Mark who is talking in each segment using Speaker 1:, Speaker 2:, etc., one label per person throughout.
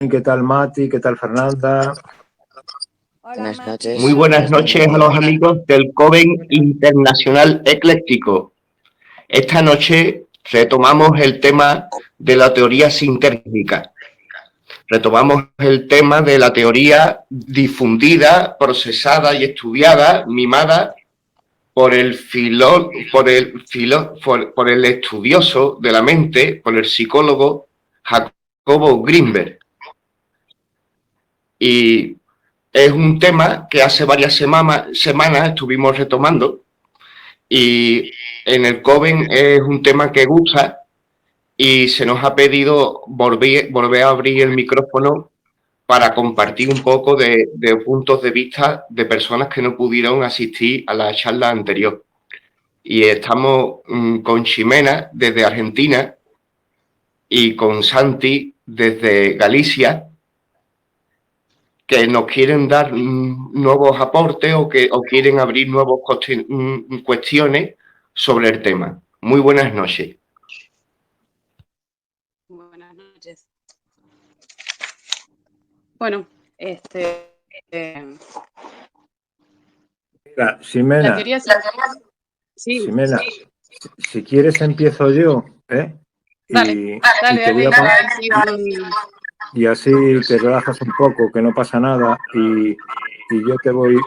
Speaker 1: ¿Qué tal Mati? ¿Qué tal Fernanda?
Speaker 2: Buenas noches.
Speaker 3: Muy buenas noches a los amigos del Coven Internacional Ecléctico. Esta noche retomamos el tema de la teoría sintérgica. Retomamos el tema de la teoría difundida, procesada y estudiada, mimada por el estudioso de la mente, por el psicólogo Jacobo Grinberg. Y es un tema que hace varias semanas estuvimos retomando y en el Coven es un tema que gusta y se nos ha pedido volver a abrir el micrófono para compartir un poco de puntos de vista de personas que no pudieron asistir a la charla anterior. Y estamos con Ximena desde Argentina y con Santi desde Galicia, que nos quieren dar nuevos aportes o quieren abrir nuevas cuestiones sobre el tema. Muy buenas noches.
Speaker 4: Buenas noches. Bueno,
Speaker 1: Mira, Ximena,
Speaker 4: la teoría sí.
Speaker 1: Ximena, si quieres empiezo yo, ¿eh?
Speaker 4: Dale.
Speaker 1: Y así te relajas un poco, que no pasa nada, y yo te voy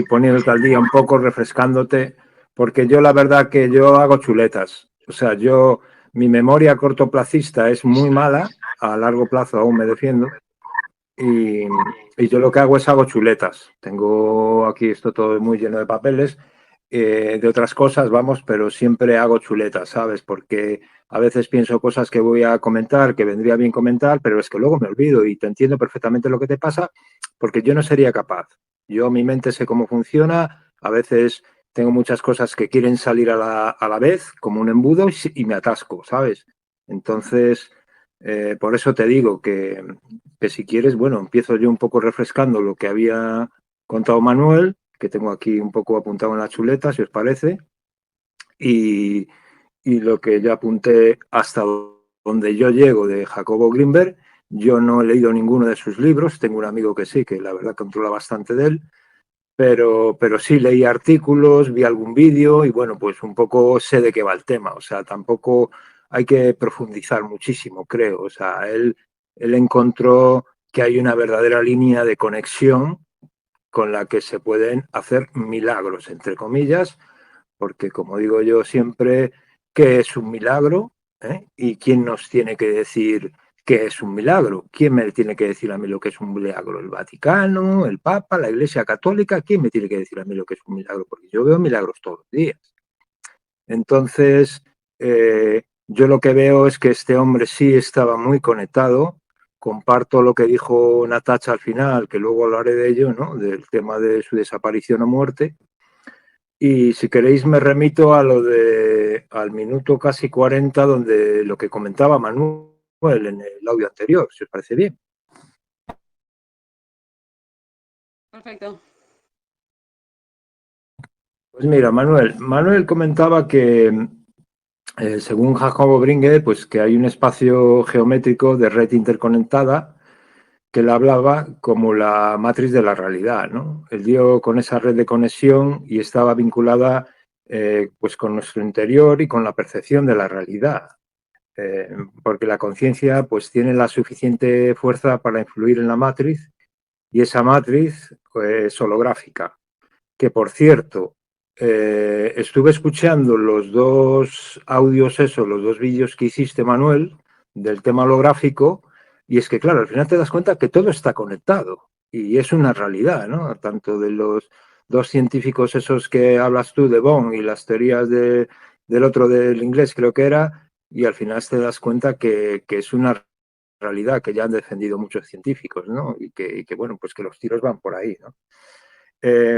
Speaker 1: poniéndote al día un poco, refrescándote, porque yo la verdad que yo hago chuletas. O sea, mi memoria cortoplacista es muy mala, a largo plazo aún me defiendo, y yo lo que hago es hago chuletas. Tengo aquí esto todo muy lleno de papeles, de otras cosas, vamos, pero siempre hago chuletas, ¿sabes? Porque a veces pienso cosas que voy a comentar, que vendría bien comentar, pero es que luego me olvido y te entiendo perfectamente lo que te pasa, porque yo no sería capaz. Yo, mi mente sé cómo funciona, a veces tengo muchas cosas que quieren salir a la vez, como un embudo, y me atasco, ¿sabes? Entonces, por eso te digo que si quieres, bueno, empiezo yo un poco refrescando lo que había contado Manuel, que tengo aquí un poco apuntado en la chuleta, si os parece, y lo que ya apunté hasta donde yo llego de Jacobo Grinberg. Yo no he leído ninguno de sus libros, tengo un amigo que sí, que la verdad controla bastante de él, pero sí leí artículos, vi algún vídeo y bueno, pues un poco sé de qué va el tema. O sea, tampoco hay que profundizar muchísimo, creo. O sea, él encontró que hay una verdadera línea de conexión con la que se pueden hacer milagros, entre comillas, porque como digo yo siempre, ¿qué es un milagro? ¿Y quién nos tiene que decir qué es un milagro? ¿Quién me tiene que decir a mí lo que es un milagro? ¿El Vaticano, el Papa, la Iglesia Católica? ¿Quién me tiene que decir a mí lo que es un milagro? Porque yo veo milagros todos los días. Entonces, yo lo que veo es que este hombre sí estaba muy conectado. Comparto lo que dijo Natacha al final, que luego hablaré de ello, ¿no? Del tema de su desaparición o muerte. Y si queréis me remito a al minuto casi 40, donde lo que comentaba Manuel en el audio anterior, si os parece bien.
Speaker 4: Perfecto.
Speaker 1: Pues mira, Manuel comentaba que según Jacobo Bringe, pues que hay un espacio geométrico de red interconectada que él hablaba como la matriz de la realidad, ¿no? Él dio con esa red de conexión y estaba vinculada pues con nuestro interior y con la percepción de la realidad, porque la conciencia pues tiene la suficiente fuerza para influir en la matriz, y esa matriz es holográfica, que por cierto, estuve escuchando los dos audios, los dos vídeos que hiciste, Manuel, del tema holográfico, y es que, claro, al final te das cuenta que todo está conectado y es una realidad, ¿no? Tanto de los dos científicos esos que hablas tú, de Bohm, y las teorías del otro del inglés, creo que era, y al final te das cuenta que es una realidad que ya han defendido muchos científicos, ¿no? Y que, bueno, pues que los tiros van por ahí, ¿no?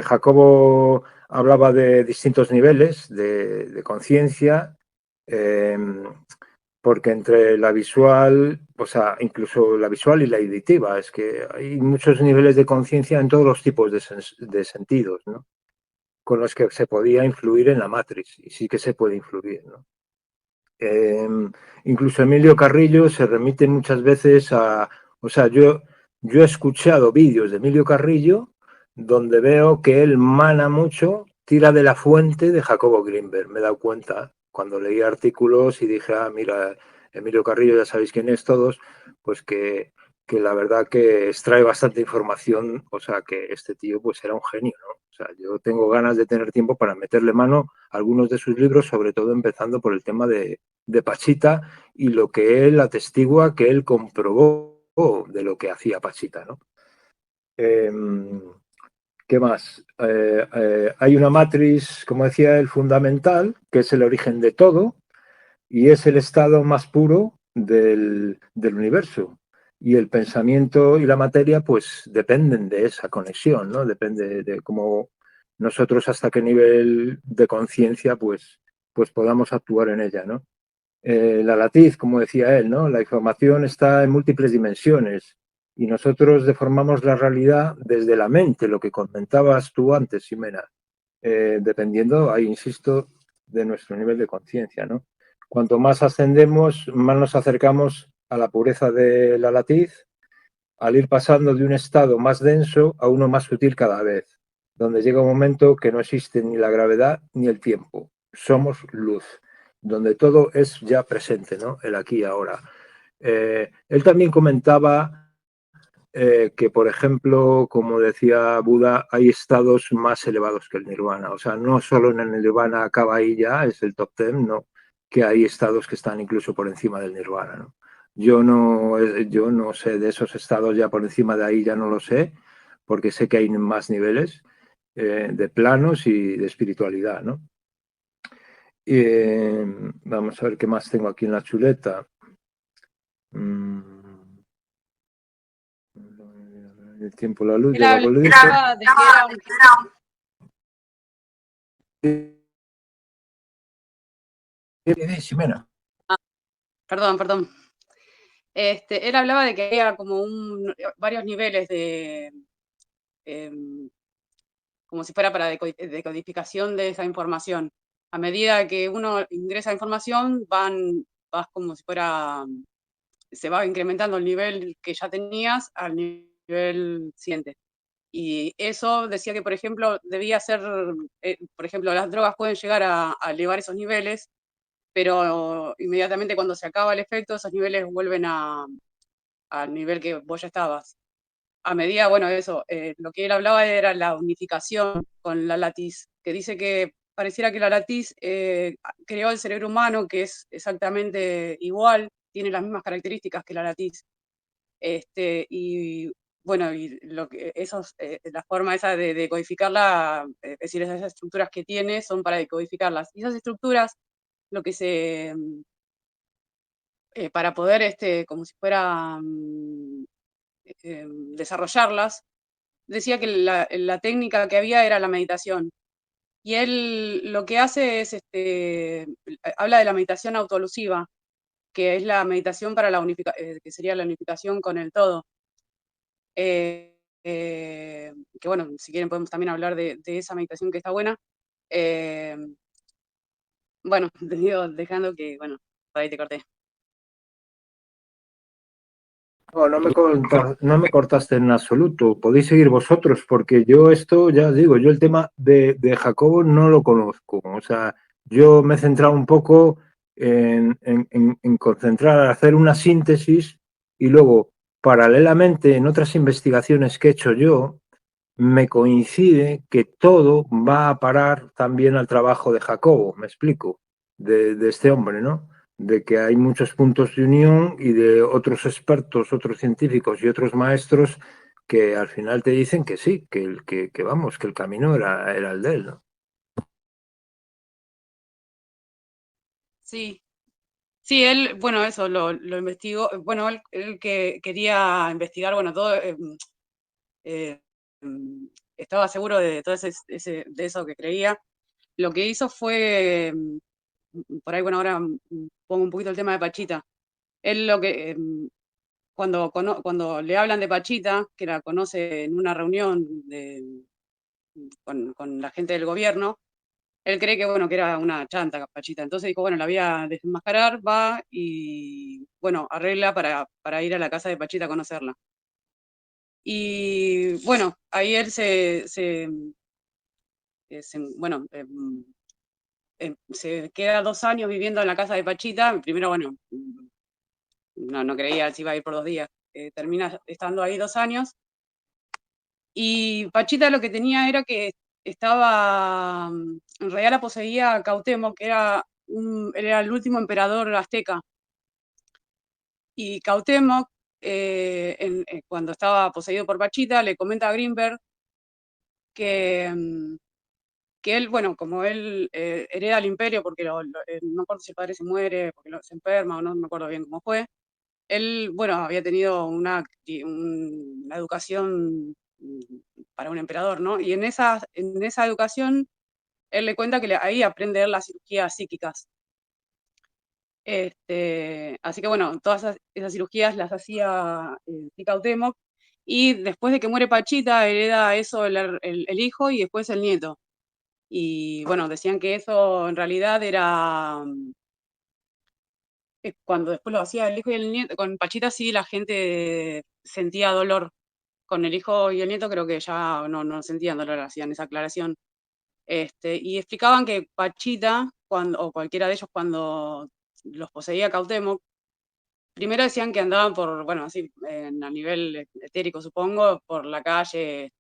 Speaker 1: Jacobo hablaba de distintos niveles de conciencia, porque entre la visual, o sea, incluso la visual y la auditiva, es que hay muchos niveles de conciencia en todos los tipos de sentidos, ¿no? Con los que se podía influir en la matriz, y sí que se puede influir, ¿no? Incluso Emilio Carrillo se remite muchas veces a... O sea, yo he escuchado vídeos de Emilio Carrillo donde veo que él mana mucho, tira de la fuente de Jacobo Greenberg. Me he dado cuenta cuando leí artículos y dije, ah, mira, Emilio Carrillo, ya sabéis quién es todos, pues que la verdad que extrae bastante información, o sea, que este tío pues era un genio, ¿no? O sea, yo tengo ganas de tener tiempo para meterle mano a algunos de sus libros, sobre todo empezando por el tema de Pachita y lo que él atestigua que él comprobó de lo que hacía Pachita, ¿no? ¿Qué más? Hay una matriz, como decía él, fundamental, que es el origen de todo y es el estado más puro del universo. Y el pensamiento y la materia, pues dependen de esa conexión, ¿no? Depende de cómo nosotros hasta qué nivel de conciencia, pues podamos actuar en ella, ¿no? La latiz, como decía él, ¿no? La información está en múltiples dimensiones y nosotros deformamos la realidad desde la mente, lo que comentabas tú antes, Ximena, dependiendo, ahí insisto, de nuestro nivel de conciencia, ¿no? Cuanto más ascendemos, más nos acercamos a la pureza de la latiz, al ir pasando de un estado más denso a uno más sutil cada vez, donde llega un momento que no existe ni la gravedad ni el tiempo. Somos luz, donde todo es ya presente, ¿no? El aquí y ahora. Él también comentaba que, por ejemplo, como decía Buda, hay estados más elevados que el nirvana. O sea, no solo en el nirvana acaba ahí ya, es el top ten, no, que hay estados que están incluso por encima del nirvana, ¿no? Yo no sé de esos estados ya por encima de ahí, ya no lo sé, porque sé que hay más niveles de planos y de espiritualidad, ¿no? Vamos a ver qué más tengo aquí en la chuleta. El tiempo, la luz,
Speaker 4: Él
Speaker 1: ya lo he dicho.
Speaker 4: hablaba de que era un...
Speaker 1: Ximena.
Speaker 4: Perdón. Él hablaba de que había como varios niveles de, como si fuera para decodificación de esa información. A medida que uno ingresa información, vas como si fuera, se va incrementando el nivel que ya tenías al nivel siguiente. Y eso decía que, por ejemplo, debía ser, por ejemplo, las drogas pueden llegar a elevar esos niveles, pero inmediatamente cuando se acaba el efecto, esos niveles vuelven al nivel que vos ya estabas. A medida, bueno, eso, lo que él hablaba era la unificación con la latiz, que dice que pareciera que la latiz creó el cerebro humano, que es exactamente igual, tiene las mismas características que la latiz. Y bueno, y la forma esa de decodificarla, es decir, esas estructuras que tiene son para decodificarlas. Y esas estructuras, lo que para poder, como si fuera, desarrollarlas, decía que la técnica que había era la meditación. Y él lo que hace es, habla de la meditación autoalusiva, que es la meditación para que sería la unificación con el todo. Que bueno, si quieren podemos también hablar de esa meditación que está buena. Bueno, te digo, dejando que, bueno, por ahí te corté.
Speaker 1: No, no me cortaste en absoluto. Podéis seguir vosotros, porque yo esto, ya os digo, yo el tema de Jacobo no lo conozco. O sea, yo me he centrado un poco en concentrar, hacer una síntesis y luego, paralelamente, en otras investigaciones que he hecho yo, me coincide que todo va a parar también al trabajo de Jacobo, me explico, de este hombre, ¿no? De que hay muchos puntos de unión y de otros expertos, otros científicos y otros maestros que al final te dicen que sí, que vamos, que el camino era el de él, ¿no?
Speaker 4: Sí, sí, él, bueno, eso lo investigó. Bueno, él que quería investigar, bueno, todo, eh, estaba seguro de todo de eso que creía. Lo que hizo fue, por ahí, bueno, ahora pongo un poquito el tema de Pachita. Él lo que, cuando le hablan de Pachita, que la conoce en una reunión con la gente del gobierno, él cree que, bueno, que era una chanta Pachita. Entonces dijo, bueno, la voy a desenmascarar, va y, bueno, arregla para ir a la casa de Pachita a conocerla. Y, bueno, ahí él bueno, se queda 2 años viviendo en la casa de Pachita. Primero, bueno, no creía si iba a ir por 2 días. Termina estando ahí 2 años. Y Pachita lo que tenía era que estaba, en realidad la poseía Cuauhtémoc, que él era el último emperador azteca. Y Cuauhtémoc, cuando estaba poseído por Pachita, le comenta a Grinberg que, que él, bueno, como él hereda el imperio, porque no me acuerdo si el padre se muere, porque se enferma, o no me acuerdo bien cómo fue. Él, bueno, había tenido una educación para un emperador, ¿no? Y en esa educación, él le cuenta que ahí aprende él las cirugías psíquicas. Así que bueno, todas esas cirugías las hacía Cuauhtémoc, y después de que muere Pachita, hereda eso el hijo y después el nieto. Y bueno, decían que eso en realidad era cuando después lo hacía el hijo y el nieto. Con Pachita sí la gente sentía dolor. Con el hijo y el nieto creo que ya no sentían dolor, hacían esa aclaración. Y explicaban que Pachita, o cualquiera de ellos, cuando los poseía Cuauhtémoc, primero decían que andaban por, bueno, así, a nivel etérico, supongo, por la calle,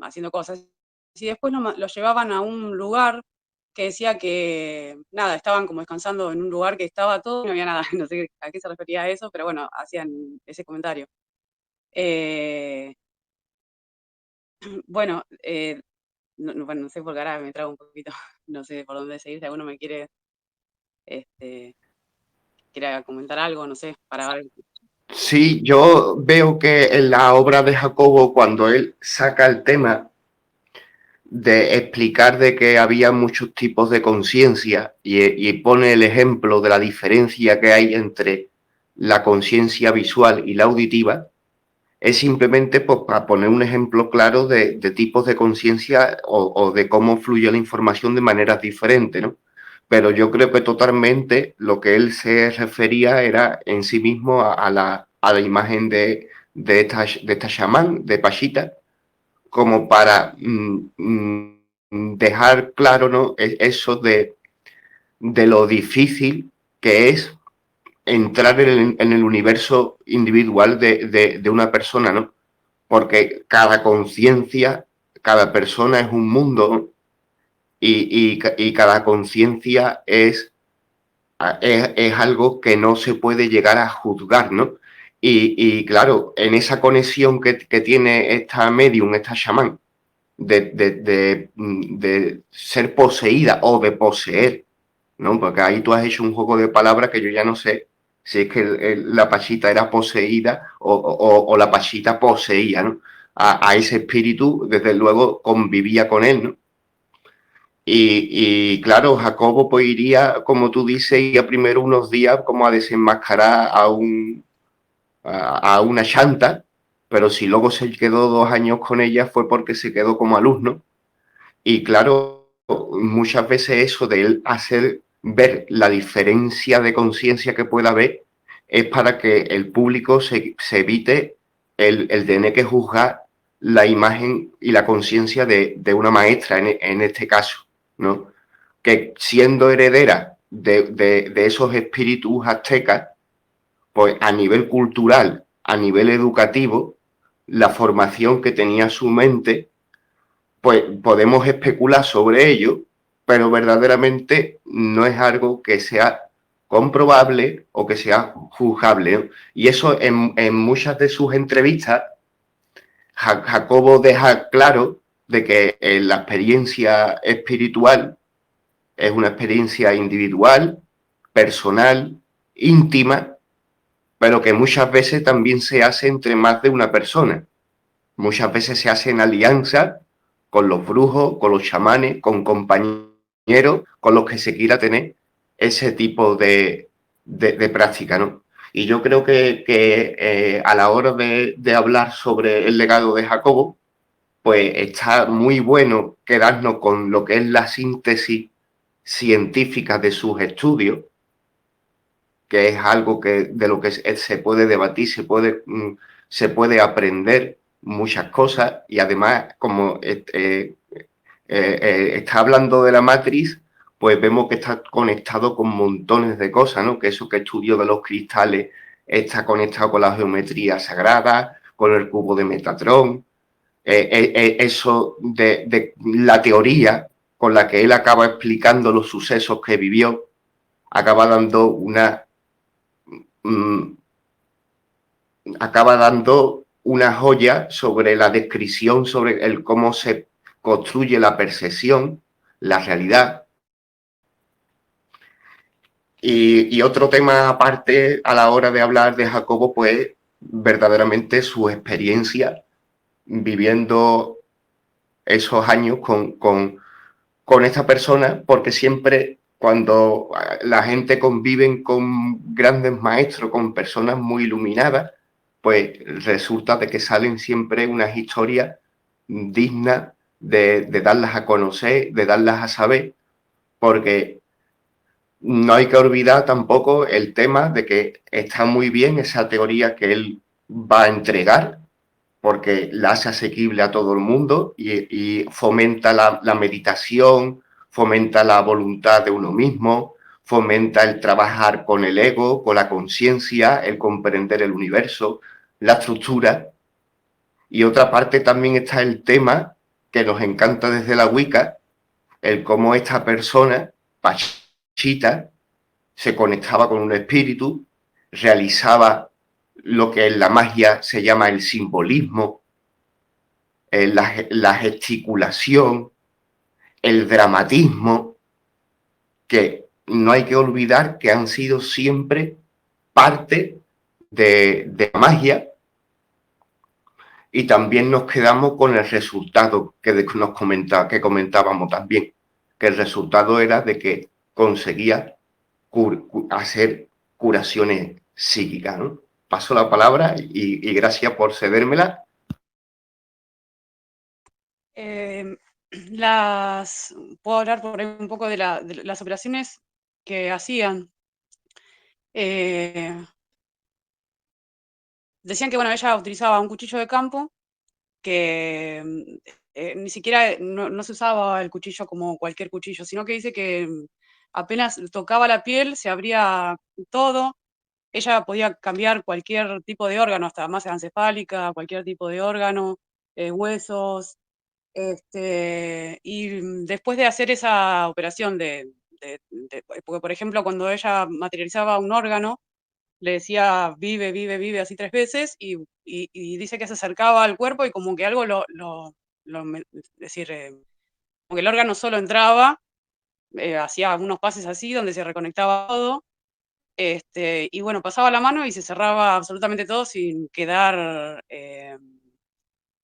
Speaker 4: haciendo cosas. Y después lo llevaban a un lugar que decía que, nada, estaban como descansando en un lugar que estaba todo y no había nada. No sé a qué se refería eso, pero bueno, hacían ese comentario. Eh, bueno, bueno, no sé por qué ahora me trago un poquito, no sé por dónde seguir, si alguno me este, quiere comentar algo, no sé, para ver.
Speaker 3: Sí, yo veo que en la obra de Jacobo, cuando él saca el tema de explicar de que había muchos tipos de conciencia y pone el ejemplo de la diferencia que hay entre la conciencia visual y la auditiva, es simplemente pues, para poner un ejemplo claro de tipos de conciencia o de cómo fluye la información de maneras diferentes, ¿no? Pero yo creo que totalmente lo que él se refería era en sí mismo a la imagen de esta chamán, de Pachita, como para dejar claro, ¿no? Eso de lo difícil que es entrar en el universo individual de una persona, ¿no? Porque cada conciencia, cada persona es un mundo y cada conciencia es algo que no se puede llegar a juzgar, ¿no? Y claro, en esa conexión que tiene esta medium, esta chamán, de ser poseída o de poseer, ¿no? Porque ahí tú has hecho un juego de palabras que yo ya no sé si es que la Pachita era poseída o la Pachita poseía, ¿no? A ese espíritu, desde luego, convivía con él, ¿no? Y claro, Jacobo pues iría, como tú dices, iría primero unos días como a desenmascarar a una chanta, pero si luego se quedó 2 años con ella fue porque se quedó como alumno. Y claro, muchas veces eso de él hacer ver la diferencia de conciencia que pueda haber es para que el público se evite el tener que juzgar la imagen y la conciencia de una maestra en este caso, ¿no? Que siendo heredera de esos espíritus aztecas, pues a nivel cultural, a nivel educativo, la formación que tenía su mente, pues podemos especular sobre ello, pero verdaderamente no es algo que sea comprobable o que sea juzgable, ¿no? Y eso en muchas de sus entrevistas, Jacobo deja claro de que la experiencia espiritual es una experiencia individual, personal, íntima, pero que muchas veces también se hace entre más de una persona. Muchas veces se hace en alianza con los brujos, con los chamanes, con compañeros con los que se quiera tener ese tipo de práctica, ¿no? Y yo creo que a la hora de hablar sobre el legado de Jacobo, pues está muy bueno quedarnos con lo que es la síntesis científica de sus estudios, que es algo de lo que se puede debatir, se puede aprender muchas cosas, y además, como está hablando de la matriz, pues vemos que está conectado con montones de cosas, ¿no? Que eso que estudió de los cristales está conectado con la geometría sagrada, con el cubo de Metatrón, eso de la teoría con la que él acaba explicando los sucesos que vivió, acaba dando una joya sobre la descripción, sobre el cómo se construye la percepción, la realidad. Y otro tema aparte a la hora de hablar de Jacobo, pues verdaderamente su experiencia viviendo esos años con esta persona, porque siempre cuando la gente convive con grandes maestros, con personas muy iluminadas, pues resulta de que salen siempre unas historias dignas de darlas a conocer, de darlas a saber, porque no hay que olvidar tampoco el tema de que está muy bien esa teoría que él va a entregar, porque la hace asequible a todo el mundo y fomenta la meditación, fomenta la voluntad de uno mismo, fomenta el trabajar con el ego, con la conciencia, el comprender el universo, la estructura. Y otra parte también está el tema que nos encanta desde la Wicca, el cómo esta persona, Pachita, se conectaba con un espíritu, realizaba lo que en la magia se llama el simbolismo, la gesticulación, el dramatismo, que no hay que olvidar que han sido siempre parte de la magia, y también nos quedamos con el resultado que comentábamos también, que el resultado era de que conseguía hacer curaciones psíquicas, ¿no? Paso la palabra y gracias por cedérmela.
Speaker 4: Puedo hablar por ahí un poco de las operaciones que hacían. Decían que, bueno, ella utilizaba un cuchillo de campo que ni siquiera no se usaba el cuchillo como cualquier cuchillo, sino que dice que apenas tocaba la piel se abría todo. Ella podía cambiar cualquier tipo de órgano, hasta masa encefálica, cualquier tipo de órgano, huesos. Y después de hacer esa operación porque por ejemplo, cuando ella materializaba un órgano, le decía vive, vive, vive así 3 veces, y dice que se acercaba al cuerpo y como que algo es decir, como que el órgano solo entraba, hacía unos pases así donde se reconectaba todo, y bueno, pasaba la mano y se cerraba absolutamente todo sin quedar,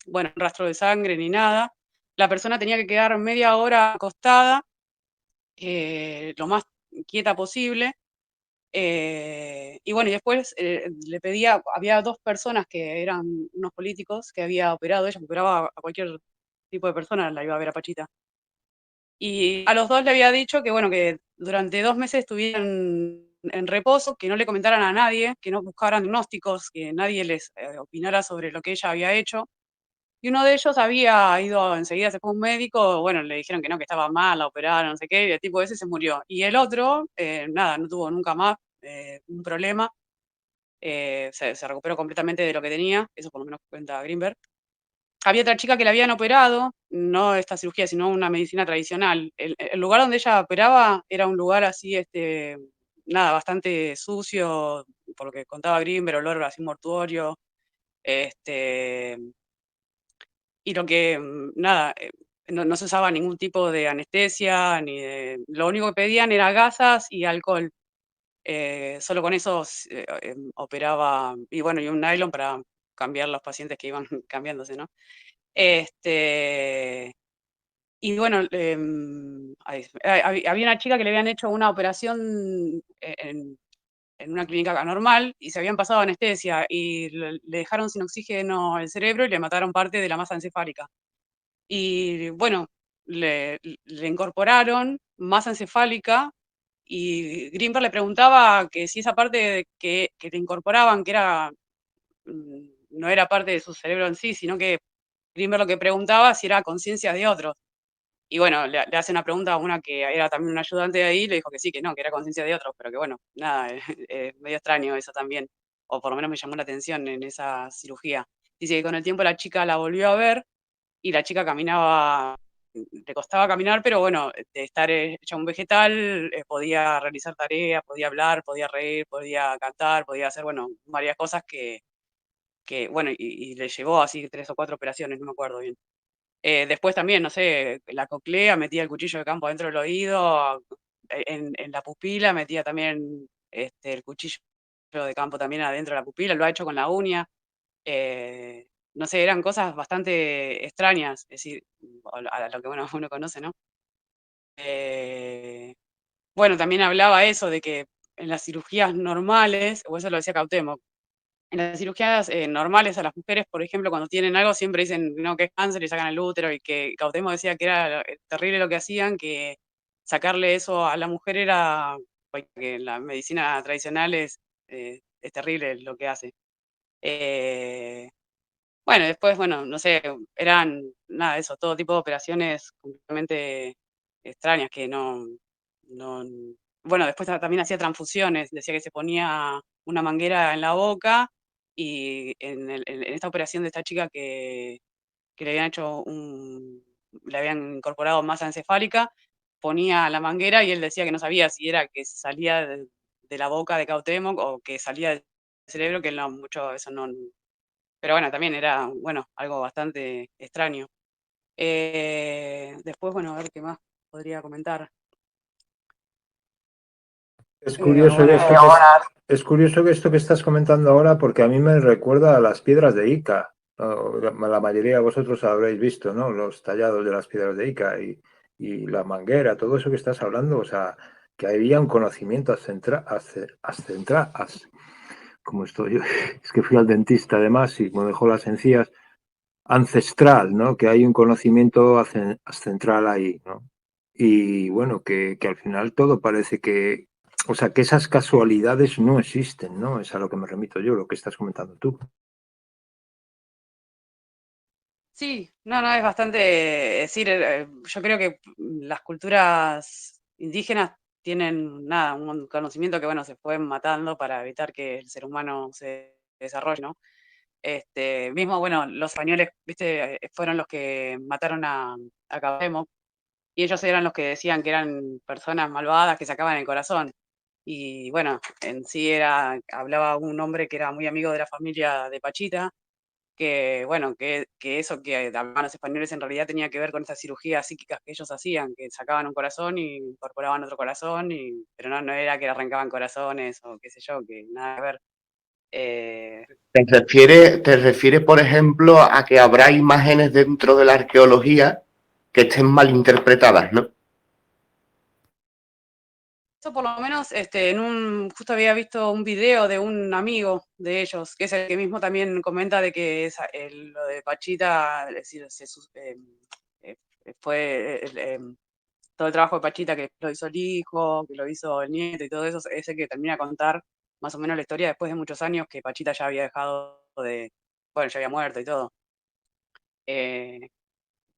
Speaker 4: bueno, rastro de sangre ni nada. La persona tenía que quedar media hora acostada, lo más quieta posible. Y bueno, y después le pedía, había 2 personas que eran unos políticos que había operado, ella operaba a cualquier tipo de persona, la iba a ver a Pachita. Y a los 2 le había dicho que, bueno, que durante 2 meses estuvieran en reposo, que no le comentaran a nadie, que no buscaran diagnósticos, que nadie les opinara sobre lo que ella había hecho. Y uno de ellos había ido enseguida, se fue a un médico, bueno, le dijeron que no, que estaba mal, la operaron, no sé qué, y el tipo ese se murió. Y el otro, nada, no tuvo nunca más un problema, se recuperó completamente de lo que tenía, eso por lo menos cuenta Greenberg. Había otra chica que la habían operado, no esta cirugía, sino una medicina tradicional. El lugar donde ella operaba era un lugar así, nada, bastante sucio, por lo que contaba Greenberg, olor así mortuorio, este, y lo que, nada, no se usaba ningún tipo de anestesia, lo único que pedían era gasas y alcohol. Solo con eso operaba, y bueno, y un nylon para cambiar los pacientes que iban cambiándose, ¿no? Y bueno, había una chica que le habían hecho una operación en una clínica normal y se habían pasado anestesia y le dejaron sin oxígeno el cerebro y le mataron parte de la masa encefálica. Y bueno, le incorporaron masa encefálica y Greenberg le preguntaba que si esa parte que le incorporaban, que era, no era parte de su cerebro en sí, sino que Greenberg lo que preguntaba si era conciencia de otros. Y bueno, le hace una pregunta a una que era también un ayudante de ahí, le dijo que sí, que no, que era conciencia de otros, pero que bueno, nada, es medio extraño eso también, o por lo menos me llamó la atención en esa cirugía. Dice que con el tiempo la chica la volvió a ver y la chica caminaba, le costaba caminar, pero bueno, de estar hecha un vegetal, podía realizar tareas, podía hablar, podía reír, podía cantar, podía hacer, bueno, varias cosas bueno, y le llevó así 3 o 4 operaciones, no me acuerdo bien. Después también, no sé, la coclea, metía el cuchillo de campo dentro del oído, en la pupila metía también el cuchillo de campo también adentro de la pupila, lo ha hecho con la uña. No sé, eran cosas bastante extrañas, es decir, a lo que uno conoce, ¿no? Bueno, también hablaba eso de que en las cirugías normales, o eso lo decía Cautemo, en las cirugías normales a las mujeres, por ejemplo, cuando tienen algo, siempre dicen no, que es cáncer y sacan el útero, y que Cautemo decía que era terrible lo que hacían, que sacarle eso a la mujer era, que la medicina tradicional es terrible lo que hace. Eh, bueno, después, bueno, no sé, eran, nada, eso, todo tipo de operaciones completamente extrañas que no, bueno, después también hacía transfusiones, decía que se ponía una manguera en la boca y en esta operación de esta chica que le habían hecho le habían incorporado masa encefálica, ponía la manguera y él decía que no sabía si era que salía de la boca de Cuauhtémoc o que salía del cerebro, que no, mucho eso no, pero bueno, también era, bueno, algo bastante extraño. Después, bueno, a ver qué más podría comentar.
Speaker 1: Es curioso
Speaker 4: Bueno,
Speaker 1: es curioso que esto que estás comentando ahora, porque a mí me recuerda a las piedras de Ica. ¿No? La mayoría de vosotros habréis visto, ¿no? Los tallados de las piedras de Ica y la manguera, todo eso que estás hablando, o sea, que había un conocimiento como estoy yo, es que fui al dentista además y me dejó las encías, ancestral, ¿no? Que hay un conocimiento ancestral ahí, ¿no? Y bueno, que al final todo parece que, o sea, que esas casualidades no existen, ¿no? Es a lo que me remito yo, lo que estás comentando tú.
Speaker 4: sí, no, es bastante, es decir, yo creo que las culturas indígenas tienen, nada, un conocimiento que, bueno, se fue matando para evitar que el ser humano se desarrolle, ¿no? Mismo, bueno, los españoles, viste, fueron los que mataron a Cuauhtémoc, y ellos eran los que decían que eran personas malvadas que sacaban el corazón. Y bueno, en sí hablaba un hombre que era muy amigo de la familia de Pachita, que bueno, que eso que hablaban los españoles en realidad tenía que ver con esas cirugías psíquicas que ellos hacían, que sacaban un corazón y incorporaban otro corazón, pero no era que arrancaban corazones o qué sé yo, que nada que ver. Eh,
Speaker 3: ¿Te refieres, por ejemplo, a que habrá imágenes dentro de la arqueología que estén mal interpretadas, ¿no?
Speaker 4: Eso por lo menos, justo había visto un video de un amigo de ellos, que es el que mismo también comenta de que lo de Pachita, es decir, eh, fue todo el trabajo de Pachita que lo hizo el hijo, que lo hizo el nieto y todo eso, es el que termina de contar más o menos la historia después de muchos años que Pachita ya había dejado bueno, ya había muerto y todo. Eh,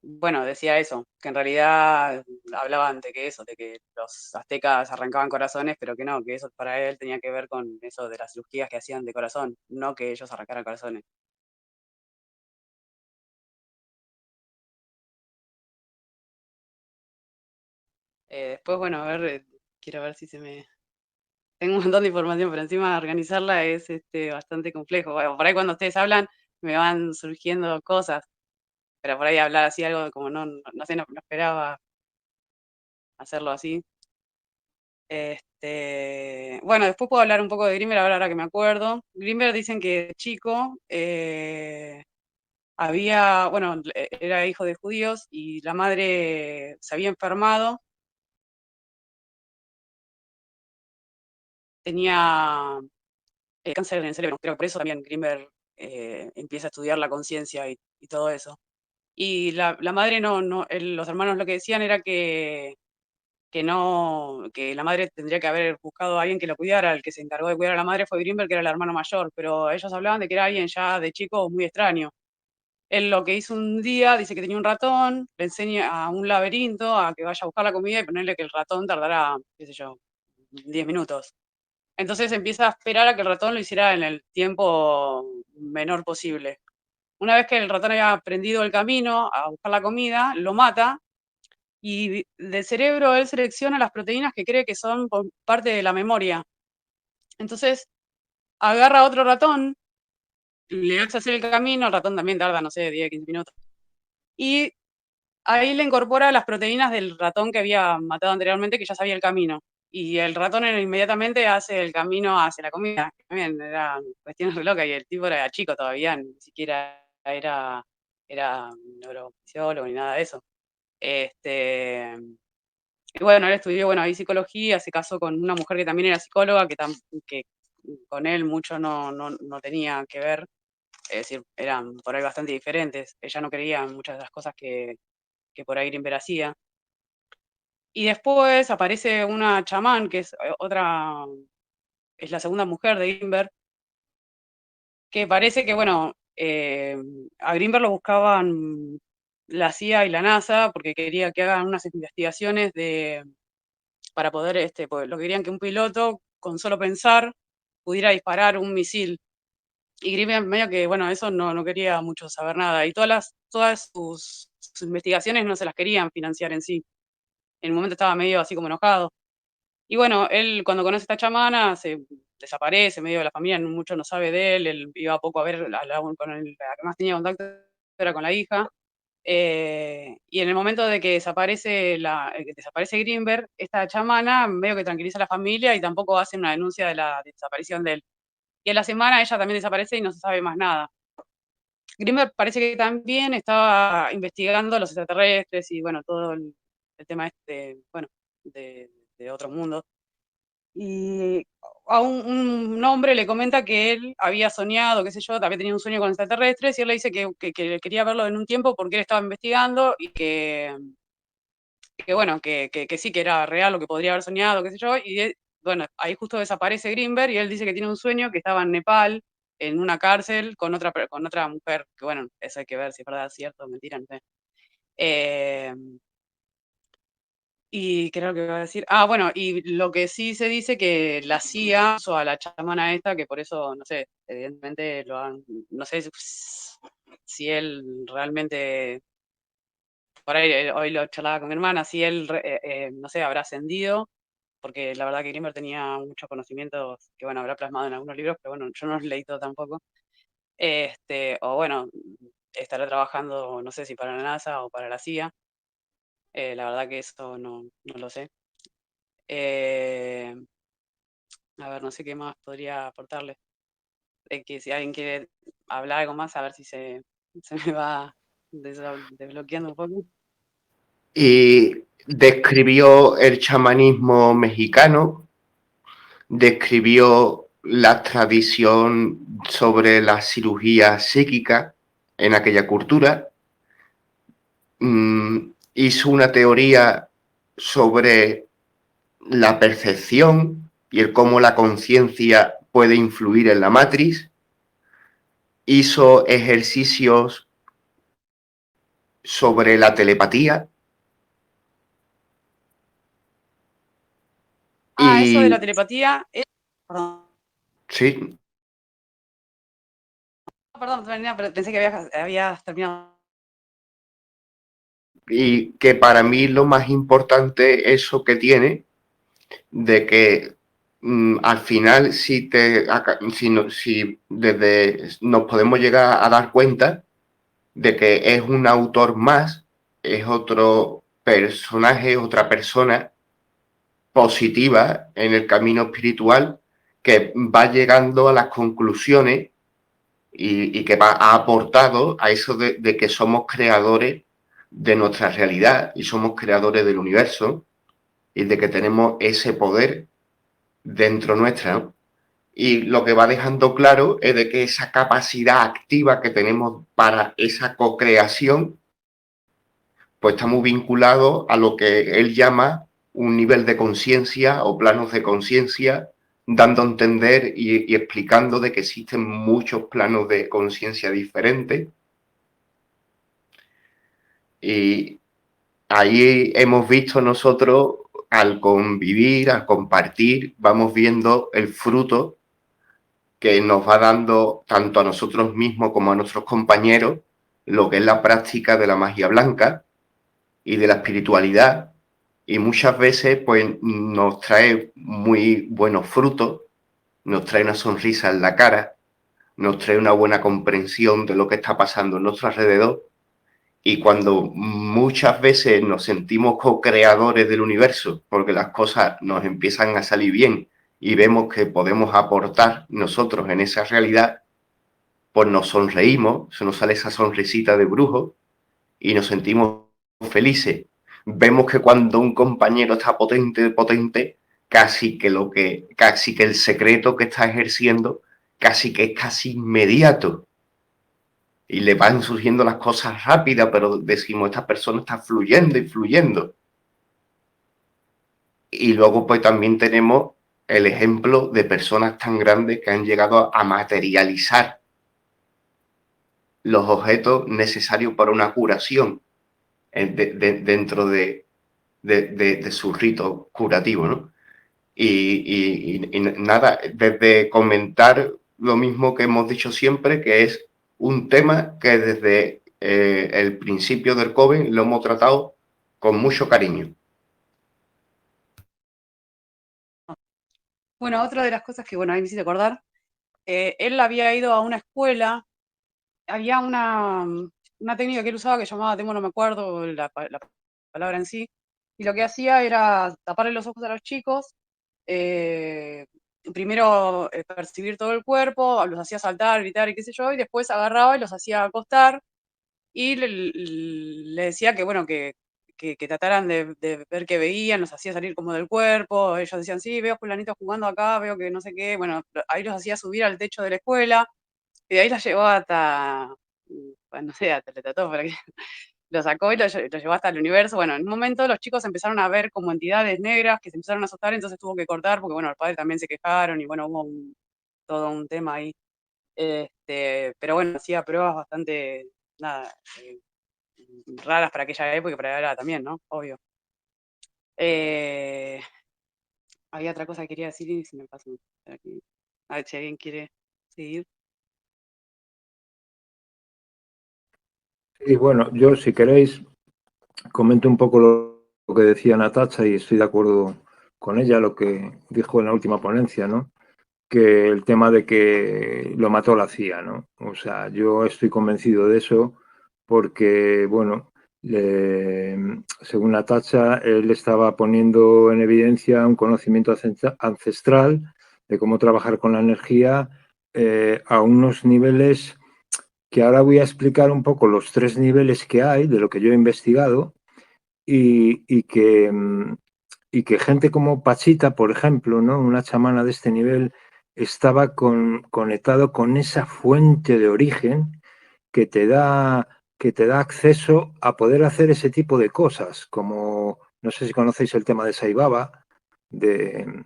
Speaker 4: bueno, decía eso, que en realidad hablaban de que eso, de que los aztecas arrancaban corazones, pero que no, que eso para él tenía que ver con eso de las cirugías que hacían de corazón, no que ellos arrancaran corazones. Después, bueno, a ver, quiero ver si se me... Tengo un montón de información, pero encima organizarla es bastante complejo. Bueno, por ahí cuando ustedes hablan me van surgiendo cosas, pero por ahí hablar así algo como no sé, no esperaba hacerlo así. Bueno, después puedo hablar un poco de Grimmer ahora que me acuerdo. Grimmer dicen que de chico bueno, era hijo de judíos y la madre se había enfermado, tenía cáncer en el cerebro. Creo que por eso también Grimmer empieza a estudiar la conciencia y todo eso. Y la madre los hermanos lo que decían era que la madre tendría que haber buscado a alguien que lo cuidara. El que se encargó de cuidar a la madre fue Greenberg, que era el hermano mayor, pero ellos hablaban de que era alguien ya de chico muy extraño. Él lo que hizo un día, dice que tenía un ratón, le enseña a un laberinto a que vaya a buscar la comida y ponerle que el ratón tardará, qué sé yo, 10 minutos. Entonces empieza a esperar a que el ratón lo hiciera en el tiempo menor posible. Una vez que el ratón había aprendido el camino a buscar la comida, lo mata y del cerebro él selecciona las proteínas que cree que son parte de la memoria. Entonces agarra a otro ratón, le hace hacer el camino, el ratón también tarda, no sé, 10, 15 minutos, y ahí le incorpora las proteínas del ratón que había matado anteriormente, que ya sabía el camino. Y el ratón inmediatamente hace el camino hacia la comida. También era cuestiones re locas y el tipo era chico todavía, ni siquiera era neurofisiólogo ni nada de eso. Y bueno, él estudió, bueno, ahí psicología, se casó con una mujer que también era psicóloga, que con él mucho no tenía que ver, es decir, eran por ahí bastante diferentes. Ella no creía en muchas de las cosas que por ahí Grimber hacía. Y después aparece una chamán, que es la segunda mujer de Grimber, que parece que, bueno, a Grimber lo buscaban la CIA y la NASA porque quería que hagan unas investigaciones para poder, pues, lo que querían que un piloto, con solo pensar, pudiera disparar un misil. Y Grimber medio que, bueno, eso no quería mucho saber nada. Y todas sus investigaciones no se las querían financiar en sí. En un momento estaba medio así como enojado. Y bueno, él cuando conoce a esta chamana se desaparece, medio de la familia mucho no sabe de él iba poco a ver, con la que más tenía contacto era con la hija. Y en el momento de que desaparece Greenberg, esta chamana medio que tranquiliza a la familia y tampoco hace una denuncia de la desaparición de él. Y a la semana ella también desaparece y no se sabe más nada. Greenberg parece que también estaba investigando los extraterrestres y bueno, todo el tema bueno, de otro mundo. Y a un hombre le comenta que él había soñado, qué sé yo, había tenido un sueño con extraterrestres y él le dice que quería verlo en un tiempo porque él estaba investigando y que bueno, que sí que era real lo que podría haber soñado, qué sé yo, y bueno, ahí justo desaparece Greenberg y él dice que tiene un sueño que estaba en Nepal, en una cárcel, con otra mujer, que bueno, eso hay que ver si es verdad, cierto, mentira, no sé. Eh, y creo que iba a decir, bueno, y lo que sí se dice que la CIA puso a la chamana esta, que por eso, no sé, evidentemente no sé si él realmente, por ahí hoy lo charlaba con mi hermana, si él, no sé, habrá ascendido, porque la verdad que Grimmer tenía muchos conocimientos que, bueno, habrá plasmado en algunos libros, pero bueno, yo no los leí todo tampoco. O bueno, estará trabajando, no sé si para la NASA o para la CIA. La verdad que eso no lo sé. Eh, a ver, no sé qué más podría aportarle. Que si alguien quiere hablar algo más, a ver si se me va desbloqueando un poco.
Speaker 3: Y describió el chamanismo mexicano, describió la tradición sobre la cirugía psíquica en aquella cultura, hizo una teoría sobre la percepción y el cómo la conciencia puede influir en la matriz, hizo ejercicios sobre la telepatía.
Speaker 4: Eso de la
Speaker 3: Y
Speaker 4: telepatía, perdón,
Speaker 3: sí,
Speaker 4: pero pensé que habías terminado.
Speaker 3: y que para mí lo más importante eso que tiene de que al final si desde nos podemos llegar a dar cuenta de que es un autor más, es otro personaje, otra persona positiva en el camino espiritual que va llegando a las conclusiones y que ha aportado a eso de que somos creadores de nuestra realidad y somos creadores del universo y de que tenemos ese poder dentro nuestra, ¿no? Y lo que va dejando claro es de que esa capacidad activa que tenemos para esa co-creación pues está muy vinculado a lo que él llama un nivel de conciencia o planos de conciencia, dando a entender y explicando de que existen muchos planos de conciencia diferentes. Y ahí hemos visto nosotros, al convivir, al compartir, vamos viendo el fruto que nos va dando tanto a nosotros mismos como a nuestros compañeros lo que es la práctica de la magia blanca y de la espiritualidad, y muchas veces pues nos trae muy buenos frutos, nos trae una sonrisa en la cara, nos trae una buena comprensión de lo que está pasando a nuestro alrededor, y cuando muchas veces nos sentimos co-creadores del universo porque las cosas nos empiezan a salir bien y vemos que podemos aportar nosotros en esa realidad, pues nos sonreímos, se nos sale esa sonrisita de brujo y nos sentimos felices. Vemos que cuando un compañero está potente, casi que el secreto que está ejerciendo casi que es casi inmediato. Y le van surgiendo las cosas rápidas, pero decimos, esta persona está fluyendo y fluyendo. Y luego pues también tenemos el ejemplo de personas tan grandes que han llegado a materializar los objetos necesarios para una curación dentro de su rito curativo, ¿no? Y nada, desde comentar lo mismo que hemos dicho siempre, que es un tema que desde el principio del Coven lo hemos tratado con mucho cariño.
Speaker 4: Bueno, otra de las cosas que, bueno, ahí me hiciste acordar, él había ido a una escuela, había una técnica que él usaba que llamaba, no me acuerdo la palabra en sí, y lo que hacía era taparle los ojos a los chicos, primero percibir todo el cuerpo, los hacía saltar, gritar y qué sé yo, y después agarraba y los hacía acostar, y le decía que, bueno, que trataran de ver qué veían, los hacía salir como del cuerpo, ellos decían, sí, veo fulanitos jugando acá, veo que no sé qué, bueno, ahí los hacía subir al techo de la escuela, y de ahí los llevó hasta, no sé, hasta le trató para que lo sacó y lo llevó hasta el universo. Bueno, en un momento los chicos empezaron a ver como entidades negras que se empezaron a asustar, entonces tuvo que cortar, porque bueno, los padres también se quejaron, y bueno, hubo todo un tema ahí. Pero bueno, hacía pruebas bastante, nada, raras para aquella época y para ahora también, ¿no? Obvio. Había otra cosa que quería decir y se me pasó. A ver si alguien quiere seguir.
Speaker 1: Y bueno, yo si queréis comento un poco lo que decía Natacha y estoy de acuerdo con ella, lo que dijo en la última ponencia, ¿no? Que el tema de que lo mató la CIA, ¿no? O sea, yo estoy convencido de eso porque, bueno, según Natacha, él estaba poniendo en evidencia un conocimiento ancestral de cómo trabajar con la energía a unos niveles que ahora voy a explicar un poco los 3 niveles que hay de lo que yo he investigado y que gente como Pachita, por ejemplo, ¿no? Una chamana de este nivel, estaba conectado con esa fuente de origen que te da acceso a poder hacer ese tipo de cosas, como, no sé si conocéis el tema de Sai Baba, de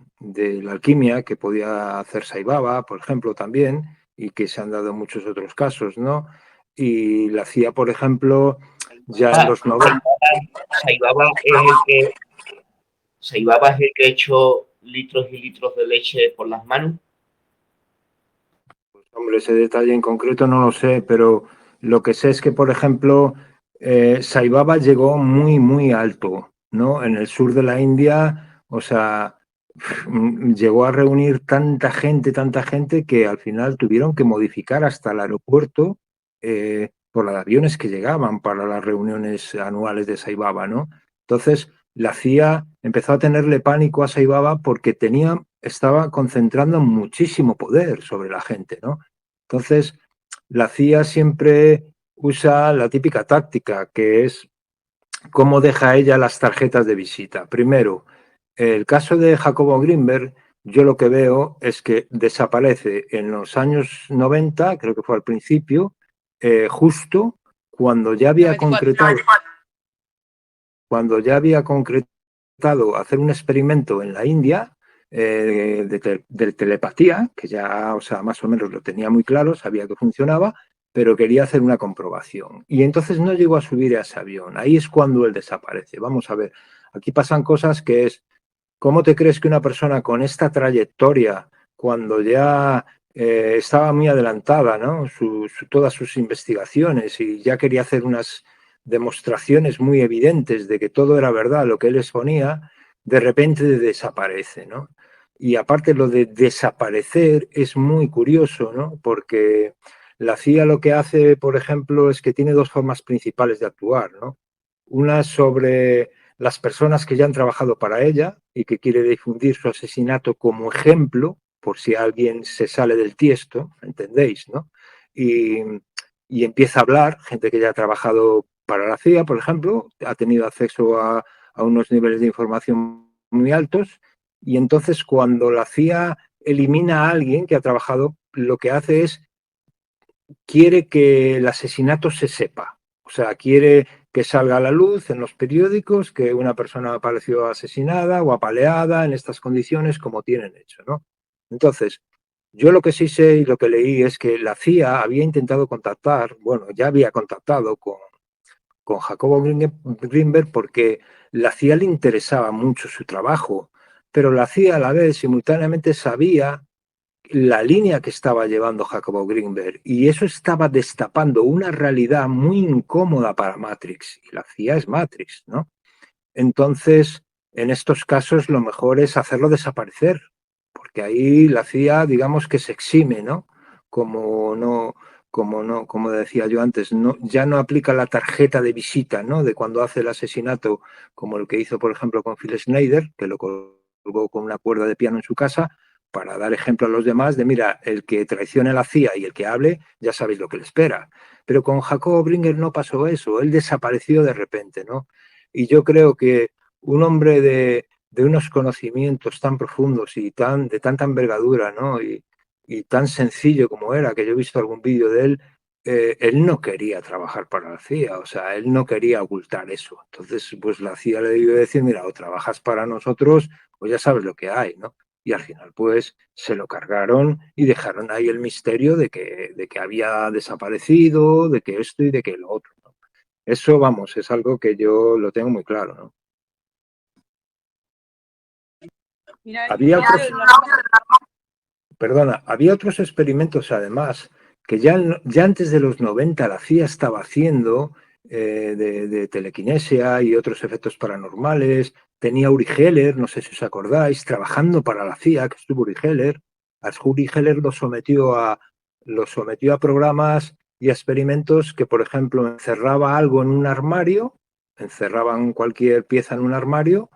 Speaker 1: la alquimia, que podía hacer Sai Baba, por ejemplo, también, y que se han dado muchos otros casos, ¿no? Y la CIA, por ejemplo, ya en los 90...
Speaker 3: Saibaba es el que echó litros y litros de leche por las manos.
Speaker 1: Hombre, ese detalle en concreto no lo sé, pero lo que sé es que, por ejemplo, Sai Baba llegó muy, muy alto, ¿no? En el sur de la India, o sea, llegó a reunir tanta gente, que al final tuvieron que modificar hasta el aeropuerto por los aviones que llegaban para las reuniones anuales de Sai Baba, ¿no? Entonces, la CIA empezó a tenerle pánico a Sai Baba porque estaba concentrando muchísimo poder sobre la gente, ¿no? Entonces, la CIA siempre usa la típica táctica, que es cómo deja ella las tarjetas de visita. Primero, el caso de Jacobo Greenberg, yo lo que veo es que desaparece en los años 90, creo que fue al principio, justo cuando ya había
Speaker 4: 94.
Speaker 1: concretado... cuando ya había concretado hacer un experimento en la India de telepatía, que ya, o sea, más o menos lo tenía muy claro, sabía que funcionaba, pero quería hacer una comprobación. Y entonces no llegó a subir a ese avión. Ahí es cuando él desaparece. Vamos a ver, aquí pasan cosas que es, ¿cómo te crees que una persona con esta trayectoria, cuando ya estaba muy adelantada, ¿no? Todas sus investigaciones y ya quería hacer unas demostraciones muy evidentes de que todo era verdad, lo que él exponía, de repente desaparece, ¿no? Y aparte lo de desaparecer es muy curioso, ¿no? Porque la CIA lo que hace, por ejemplo, es que tiene dos formas principales de actuar, ¿no? Una sobre las personas que ya han trabajado para ella y que quiere difundir su asesinato como ejemplo, por si alguien se sale del tiesto, ¿entendéis? ¿No? Y empieza a hablar, gente que ya ha trabajado para la CIA, por ejemplo, ha tenido acceso a unos niveles de información muy altos, y entonces cuando la CIA elimina a alguien que ha trabajado, lo que hace es, quiere que el asesinato se sepa, o sea, quiere que salga a la luz en los periódicos que una persona apareció asesinada o apaleada en estas condiciones como tienen hecho, ¿no? Entonces, yo lo que sí sé y lo que leí es que la CIA había intentado contactar, bueno, ya había contactado con Jacobo Greenberg porque la CIA le interesaba mucho su trabajo, pero la CIA a la vez simultáneamente sabía la línea que estaba llevando Jacobo Greenberg, y eso estaba destapando una realidad muy incómoda para Matrix, y la CIA es Matrix, ¿no? Entonces, en estos casos lo mejor es hacerlo desaparecer, porque ahí la CIA, digamos que se exime, ¿no? Como decía yo antes, no, ya no aplica la tarjeta de visita, ¿no? De cuando hace el asesinato, como el que hizo, por ejemplo, con Phil Schneider, que lo colgó con una cuerda de piano en su casa, para dar ejemplo a los demás de, mira, el que traicione a la CIA y el que hable, ya sabéis lo que le espera. Pero con Jacobo Greenberg no pasó eso, él desapareció de repente, ¿no? Y yo creo que un hombre de unos conocimientos tan profundos y de tanta envergadura, ¿no? Y tan sencillo como era, que yo he visto algún vídeo de él no quería trabajar para la CIA, o sea, él no quería ocultar eso. Entonces, pues la CIA le debió decir, mira, o trabajas para nosotros o ya sabes lo que hay, ¿no? Y al final, pues, se lo cargaron y dejaron ahí el misterio de que había desaparecido, de que esto y de que lo otro, ¿no? Eso, vamos, es algo que yo lo tengo muy claro, ¿no?
Speaker 4: Mira,
Speaker 1: había otros experimentos además que ya antes de los 90 la CIA estaba haciendo de telequinesia y otros efectos paranormales. Tenía Uri Geller, no sé si os acordáis, trabajando para la CIA, que estuvo Uri Geller. A Uri Geller lo sometió a programas y a experimentos que, por ejemplo, encerraba algo en un armario, encerraban cualquier pieza en un armario,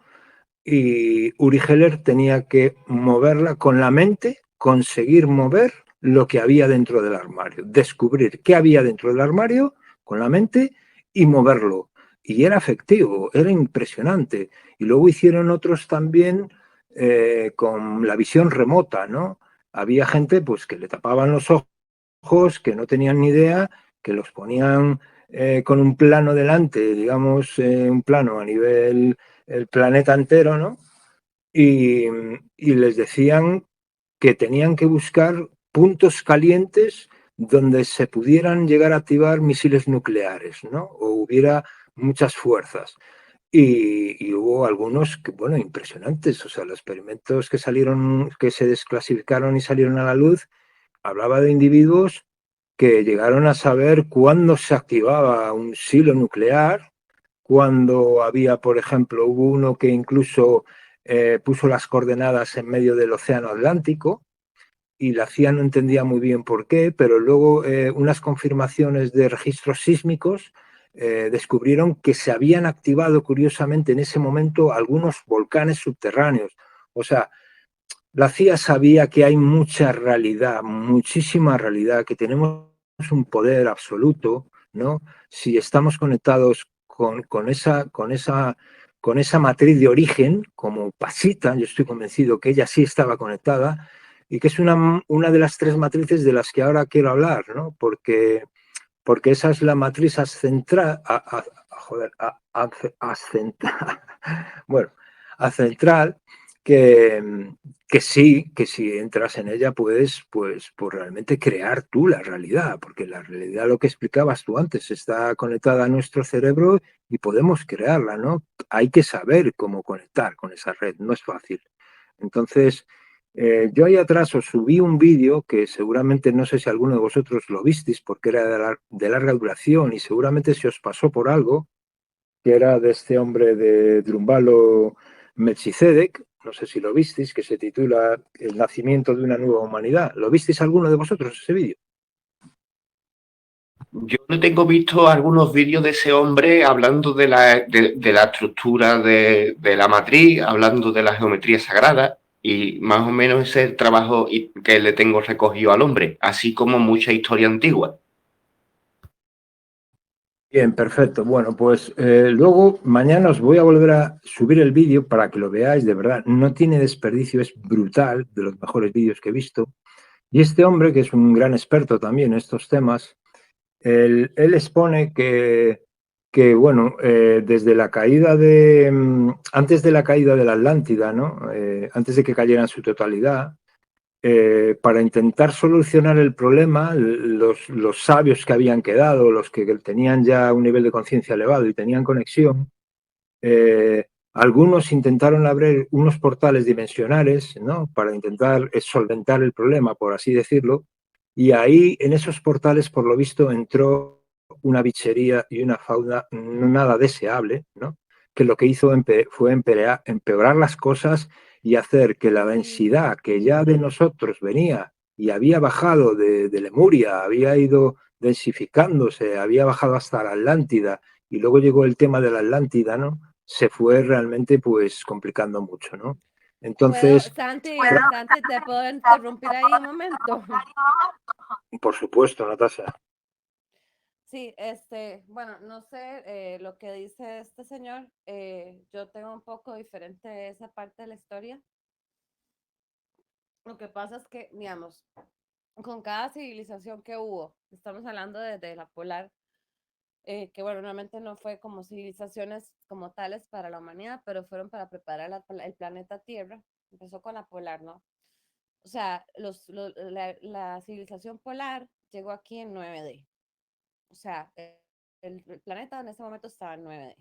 Speaker 1: y Uri Geller tenía que moverla con la mente, conseguir mover lo que había dentro del armario, descubrir qué había dentro del armario con la mente y moverlo. Y era efectivo, era impresionante. Y luego hicieron otros también con la visión remota, ¿no? Había gente pues que le tapaban los ojos, que no tenían ni idea, que los ponían con un plano delante, digamos, un plano a nivel el planeta entero, ¿no? Y les decían que tenían que buscar puntos calientes donde se pudieran llegar a activar misiles nucleares, ¿no? O hubiera muchas fuerzas. Y hubo algunos que, bueno, impresionantes. O sea, los experimentos que salieron, que se desclasificaron y salieron a la luz, hablaba de individuos que llegaron a saber cuándo se activaba un silo nuclear, cuando había, por ejemplo, hubo uno que incluso puso las coordenadas en medio del Océano Atlántico y la CIA no entendía muy bien por qué, pero luego unas confirmaciones de registros sísmicos descubrieron que se habían activado curiosamente en ese momento algunos volcanes subterráneos. O sea, la CIA sabía que hay mucha realidad, muchísima realidad, que tenemos un poder absoluto, ¿no? Si estamos conectados con esa matriz de origen, como Pasita, yo estoy convencido que ella sí estaba conectada, y que es una de las tres matrices de las que ahora quiero hablar, ¿no? Porque esa es la matriz bueno, a Central, que sí, que si entras en ella puedes, pues realmente crear tú la realidad, porque la realidad, lo que explicabas tú antes, está conectada a nuestro cerebro y podemos crearla, ¿no? Hay que saber cómo conectar con esa red, no es fácil. Entonces, yo ahí atrás os subí un vídeo que seguramente no sé si alguno de vosotros lo visteis porque era de larga duración y seguramente se os pasó por algo, que era de este hombre de Drumbalo Melchizedek, no sé si lo visteis, que se titula El nacimiento de una nueva humanidad. ¿Lo visteis alguno de vosotros ese vídeo?
Speaker 3: Yo no tengo visto algunos vídeos de ese hombre hablando de la estructura de la matriz, hablando de la geometría sagrada, y más o menos ese es el trabajo que le tengo recogido al hombre, así como mucha historia antigua.
Speaker 1: Bien, perfecto. Bueno, pues luego mañana os voy a volver a subir el vídeo para que lo veáis, de verdad. No tiene desperdicio, es brutal, de los mejores vídeos que he visto. Y este hombre, que es un gran experto también en estos temas, él expone bueno, desde la caída antes de la caída de la Atlántida, ¿no? Antes de que cayera en su totalidad, para intentar solucionar el problema, los sabios que habían quedado, los que tenían ya un nivel de conciencia elevado y tenían conexión, algunos intentaron abrir unos portales dimensionales, ¿no? Para intentar solventar el problema, por así decirlo, y ahí en esos portales, por lo visto, entró una bichería y una fauna no nada deseable, ¿no? Que lo que hizo fue empeorar las cosas y hacer que la densidad que ya de nosotros venía y había bajado de Lemuria, había ido densificándose, había bajado hasta la Atlántida, y luego llegó el tema de la Atlántida, ¿no? Se fue realmente pues complicando mucho, ¿no? Entonces,
Speaker 2: Santi, ¿te puedo interrumpir ahí un momento?
Speaker 1: por supuesto, Natasha.
Speaker 2: Sí, bueno, no sé lo que dice este señor. Yo tengo un poco diferente esa parte de la historia. Lo que pasa es que, digamos, con cada civilización que hubo, estamos hablando de la polar, que bueno, realmente no fue como civilizaciones como tales para la humanidad, pero fueron para preparar el planeta Tierra. Empezó con la polar, ¿no? O sea, la civilización polar llegó aquí en 9D. O sea, el planeta en ese momento estaba en 9D.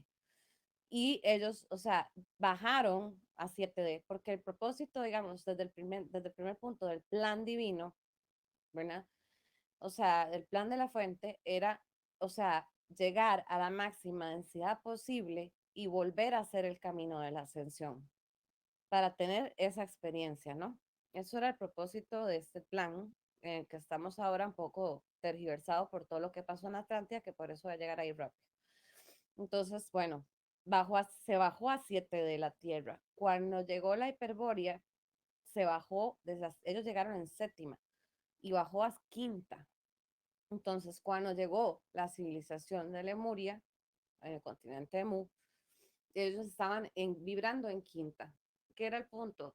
Speaker 2: Y ellos, o sea, bajaron a 7D, porque el propósito, digamos, desde el primer punto del plan divino, ¿verdad? O sea, el plan de la fuente era, o sea, llegar a la máxima densidad posible y volver a hacer el camino de la ascensión para tener esa experiencia, ¿no? Eso era el propósito de este plan, que estamos ahora un poco tergiversados por todo lo que pasó en Atlántida, que por eso va a llegar ahí rápido. Entonces, bueno, se bajó a 7 de la Tierra. Cuando llegó la Hiperbórea, se bajó, ellos llegaron en séptima y bajó a quinta. Entonces, cuando llegó la civilización de Lemuria, en el continente de Mu, ellos estaban vibrando en quinta. ¿Qué era el punto?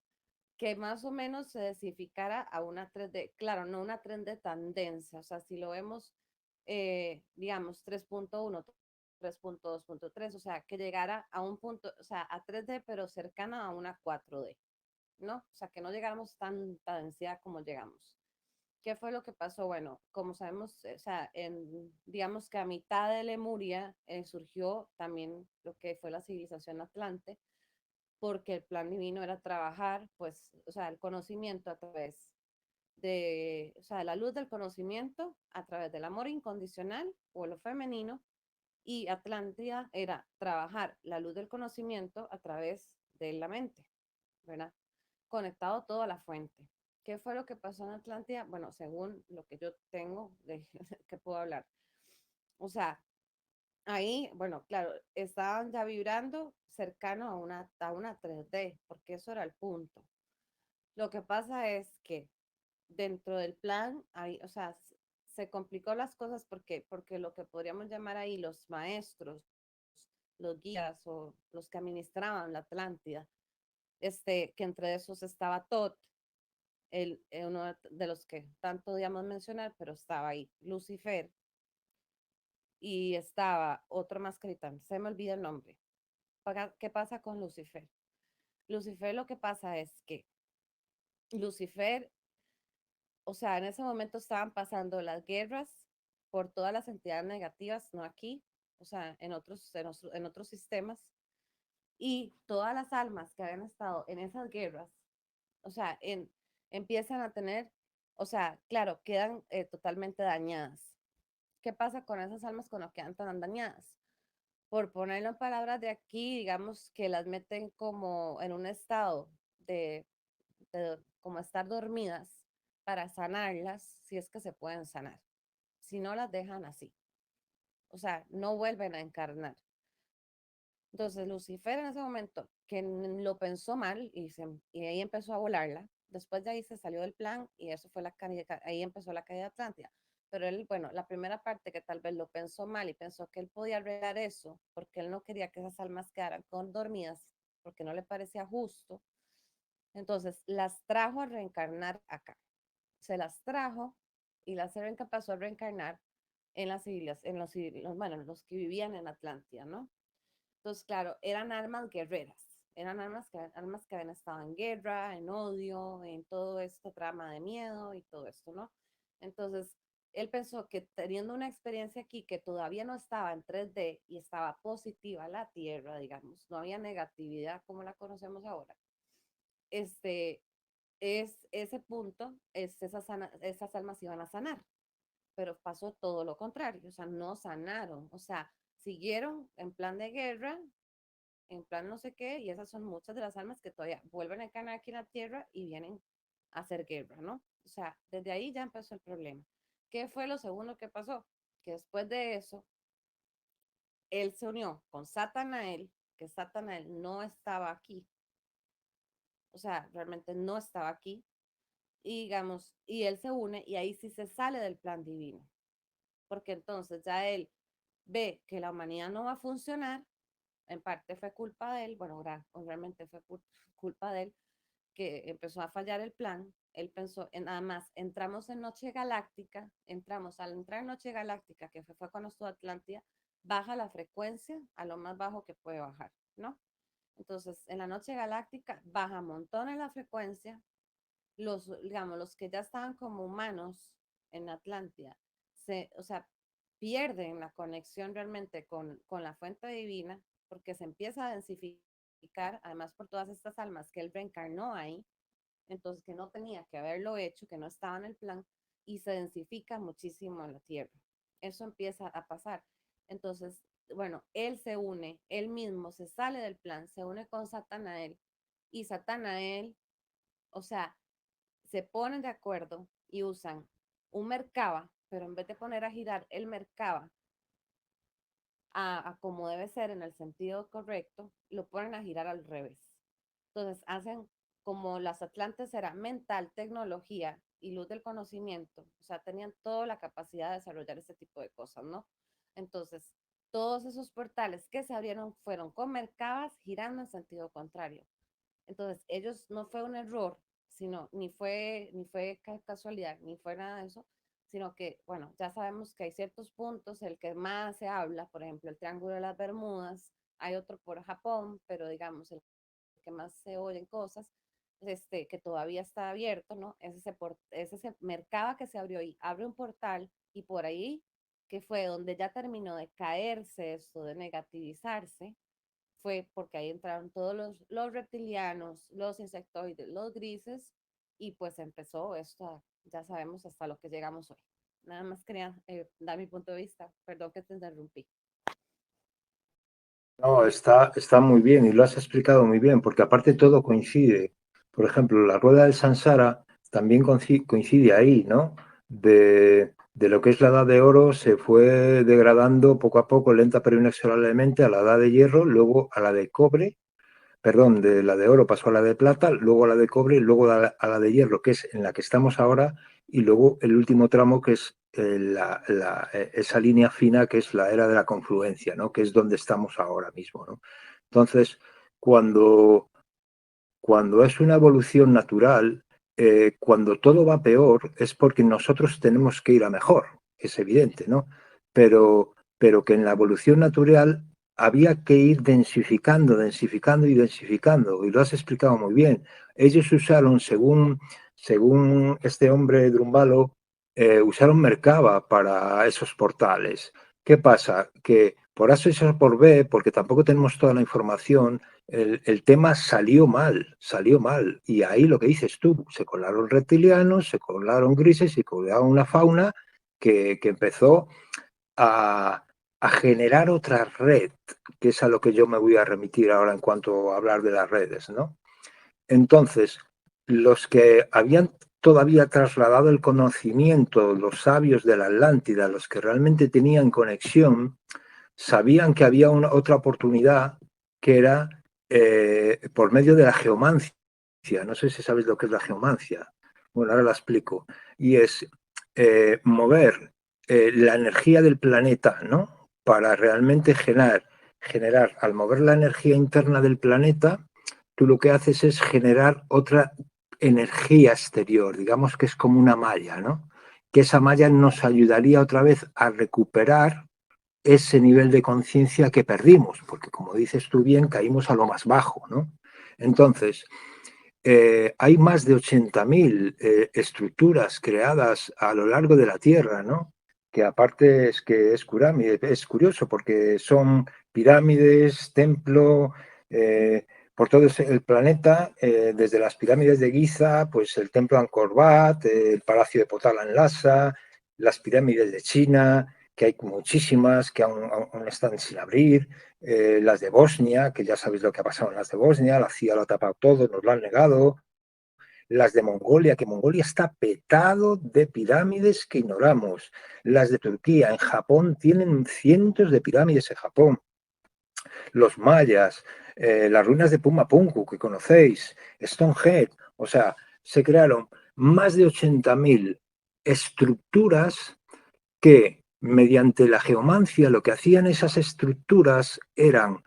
Speaker 2: Que más o menos se desificara a una 3D, claro, no una 3D tan densa, o sea, si lo vemos, digamos, 3.1, 3.2.3, o sea, que llegara a un punto, o sea, a 3D, pero cercana a una 4D, ¿no? O sea, que no llegáramos tanta densidad como llegamos. ¿Qué fue lo que pasó? Bueno, como sabemos, o sea, digamos que a mitad de Lemuria surgió también lo que fue la civilización Atlante, porque el plan divino era trabajar, pues, o sea, el conocimiento a través o sea, la luz del conocimiento a través del amor incondicional o lo femenino, y Atlántida era trabajar la luz del conocimiento a través de la mente, ¿verdad? Conectado todo a la fuente. ¿Qué fue lo que pasó en Atlántida? Bueno, según lo que yo tengo de que puedo hablar. O sea, ahí, bueno, claro, estaban ya vibrando cercano a una 3D, porque eso era el punto. Lo que pasa es que dentro del plan, ahí, o sea, se complicó las cosas porque lo que podríamos llamar ahí los maestros, los guías o los que administraban la Atlántida, que entre esos estaba Tot, uno de los que tanto podíamos mencionar, pero estaba ahí, Lucifer, y estaba otro más gritando, se me olvida el nombre. ¿Qué pasa con Lucifer? Lucifer, lo que pasa es que Lucifer, o sea, en ese momento estaban pasando las guerras por todas las entidades negativas, no aquí, o sea, en otros sistemas, y todas las almas que habían estado en esas guerras, o sea, empiezan a tener, o sea, claro, quedan totalmente dañadas. ¿Qué pasa con esas almas cuando quedan tan dañadas? Por ponerlo en palabras de aquí, digamos que las meten como en un estado de como estar dormidas para sanarlas, si es que se pueden sanar. Si no, las dejan así. O sea, no vuelven a encarnar. Entonces, Lucifer en ese momento, que lo pensó mal y ahí empezó a volarla, después de ahí se salió del plan y eso fue ahí empezó la caída de Atlántida. Pero él, bueno, la primera parte que tal vez lo pensó mal y pensó que él podía arreglar eso, porque él no quería que esas almas quedaran dormidas, porque no le parecía justo, entonces las trajo a reencarnar acá. Se las trajo y las pasó a reencarnar en las islas, bueno, los que vivían en Atlántida, ¿no? Entonces, claro, eran almas guerreras, eran almas que habían estado en guerra, en odio, en todo esto, trama de miedo y todo esto, ¿no? Entonces, él pensó que teniendo una experiencia aquí que todavía no estaba en 3D y estaba positiva la Tierra, digamos, no había negatividad como la conocemos ahora, es ese punto, esas almas iban a sanar, pero pasó todo lo contrario, o sea, no sanaron, o sea, siguieron en plan de guerra, en plan no sé qué, y esas son muchas de las almas que todavía vuelven a encarnar aquí en la tierra y vienen a hacer guerra, ¿no? O sea, desde ahí ya empezó el problema. ¿Qué fue lo segundo que pasó? Que después de eso, él se unió con Satanael, que Satanael no estaba aquí, o sea, realmente no estaba aquí, y digamos, y él se une y ahí sí se sale del plan divino, porque entonces ya él ve que la humanidad no va a funcionar, en parte fue culpa de él, bueno, realmente fue culpa de él, que empezó a fallar el plan. Él pensó, en nada más, entramos en Noche Galáctica, al entrar en Noche Galáctica, que fue cuando estuvo Atlántida, baja la frecuencia a lo más bajo que puede bajar, ¿no? Entonces, en la Noche Galáctica baja montones la frecuencia, digamos, los que ya estaban como humanos en Atlántida, o sea, pierden la conexión realmente con la fuente divina, porque se empieza a densificar, además por todas estas almas que él reencarnó ahí, entonces que no tenía que haberlo hecho, que no estaba en el plan, y se densifica muchísimo en la Tierra. Eso empieza a pasar. Entonces, bueno, él se une, él mismo se sale del plan, se une con Satanael, y Satanael, o sea, se ponen de acuerdo y usan un Merkaba, pero en vez de poner a girar el Merkaba a como debe ser en el sentido correcto, lo ponen a girar al revés. Entonces hacen como las Atlantes era mental, tecnología y luz del conocimiento, o sea, tenían toda la capacidad de desarrollar ese tipo de cosas, ¿no? Entonces, todos esos portales que se abrieron fueron con Merkabas girando en sentido contrario. Entonces, ellos no fue un error, sino ni fue casualidad, ni fue nada de eso, sino que, bueno, ya sabemos que hay ciertos puntos, el que más se habla, por ejemplo, el Triángulo de las Bermudas, hay otro por Japón, pero digamos, el que más se oyen cosas, que todavía está abierto, ¿no? Es ese mercado que se abrió y abre un portal y por ahí, que fue donde ya terminó de caerse esto, de negativizarse, fue porque ahí entraron todos los reptilianos, los insectoides, los grises, y pues empezó esto, ya sabemos hasta lo que llegamos hoy. Nada más quería dar mi punto de vista, perdón que te interrumpí.
Speaker 1: No, está muy bien y lo has explicado muy bien, porque aparte todo coincide. Por ejemplo, la rueda del Sansara también coincide ahí, ¿no? De lo que es la edad de oro se fue degradando poco a poco, lenta pero inexorablemente, a la edad de hierro, luego a la de cobre, perdón, de la de oro pasó a la de plata, luego a la de cobre y luego a la de hierro, que es en la que estamos ahora, y luego el último tramo que es esa línea fina que es la era de la confluencia, ¿no? Que es donde estamos ahora mismo, ¿no? Entonces, cuando es una evolución natural, cuando todo va peor es porque nosotros tenemos que ir a mejor, es evidente, ¿no? Pero pero que en la evolución natural había que ir densificando, densificando y densificando, y lo has explicado muy bien. Ellos usaron, según este hombre Drumbalo, usaron Merkaba para esos portales. ¿Qué pasa? Que por A y por B, porque tampoco tenemos toda la información, el tema salió mal, y ahí lo que dices tú, se colaron reptilianos, se colaron grises, se colaron una fauna que empezó a generar otra red, que es a lo que yo me voy a remitir ahora en cuanto a hablar de las redes, ¿no? Entonces, los que habían todavía trasladado el conocimiento, los sabios de la Atlántida, los que realmente tenían conexión, sabían que había otra oportunidad que era por medio de la geomancia. No sé si sabes lo que es la geomancia. Bueno, ahora la explico. Y es mover la energía del planeta, ¿no? Para realmente generar, al mover la energía interna del planeta, tú lo que haces es generar otra energía exterior, digamos que es como una malla, ¿no? Que esa malla nos ayudaría otra vez a recuperar ese nivel de conciencia que perdimos, porque como dices tú bien, caímos a lo más bajo, ¿no? Entonces, hay más de 80.000 estructuras creadas a lo largo de la Tierra, ¿no? Que aparte es que es curioso porque son pirámides, templo, por todo el planeta, desde las pirámides de Giza, pues el templo de Angkor Wat, el palacio de Potala en Lhasa, las pirámides de China, que hay muchísimas que aún están sin abrir, las de Bosnia, que ya sabéis lo que ha pasado en las de Bosnia, la CIA lo ha tapado todo, nos lo han negado, las de Mongolia, que Mongolia está petado de pirámides que ignoramos, las de Turquía, en Japón tienen cientos de pirámides en Japón, los mayas, las ruinas de Pumapunku que conocéis, Stonehenge, o sea, se crearon más de 80.000 estructuras que mediante la geomancia lo que hacían esas estructuras eran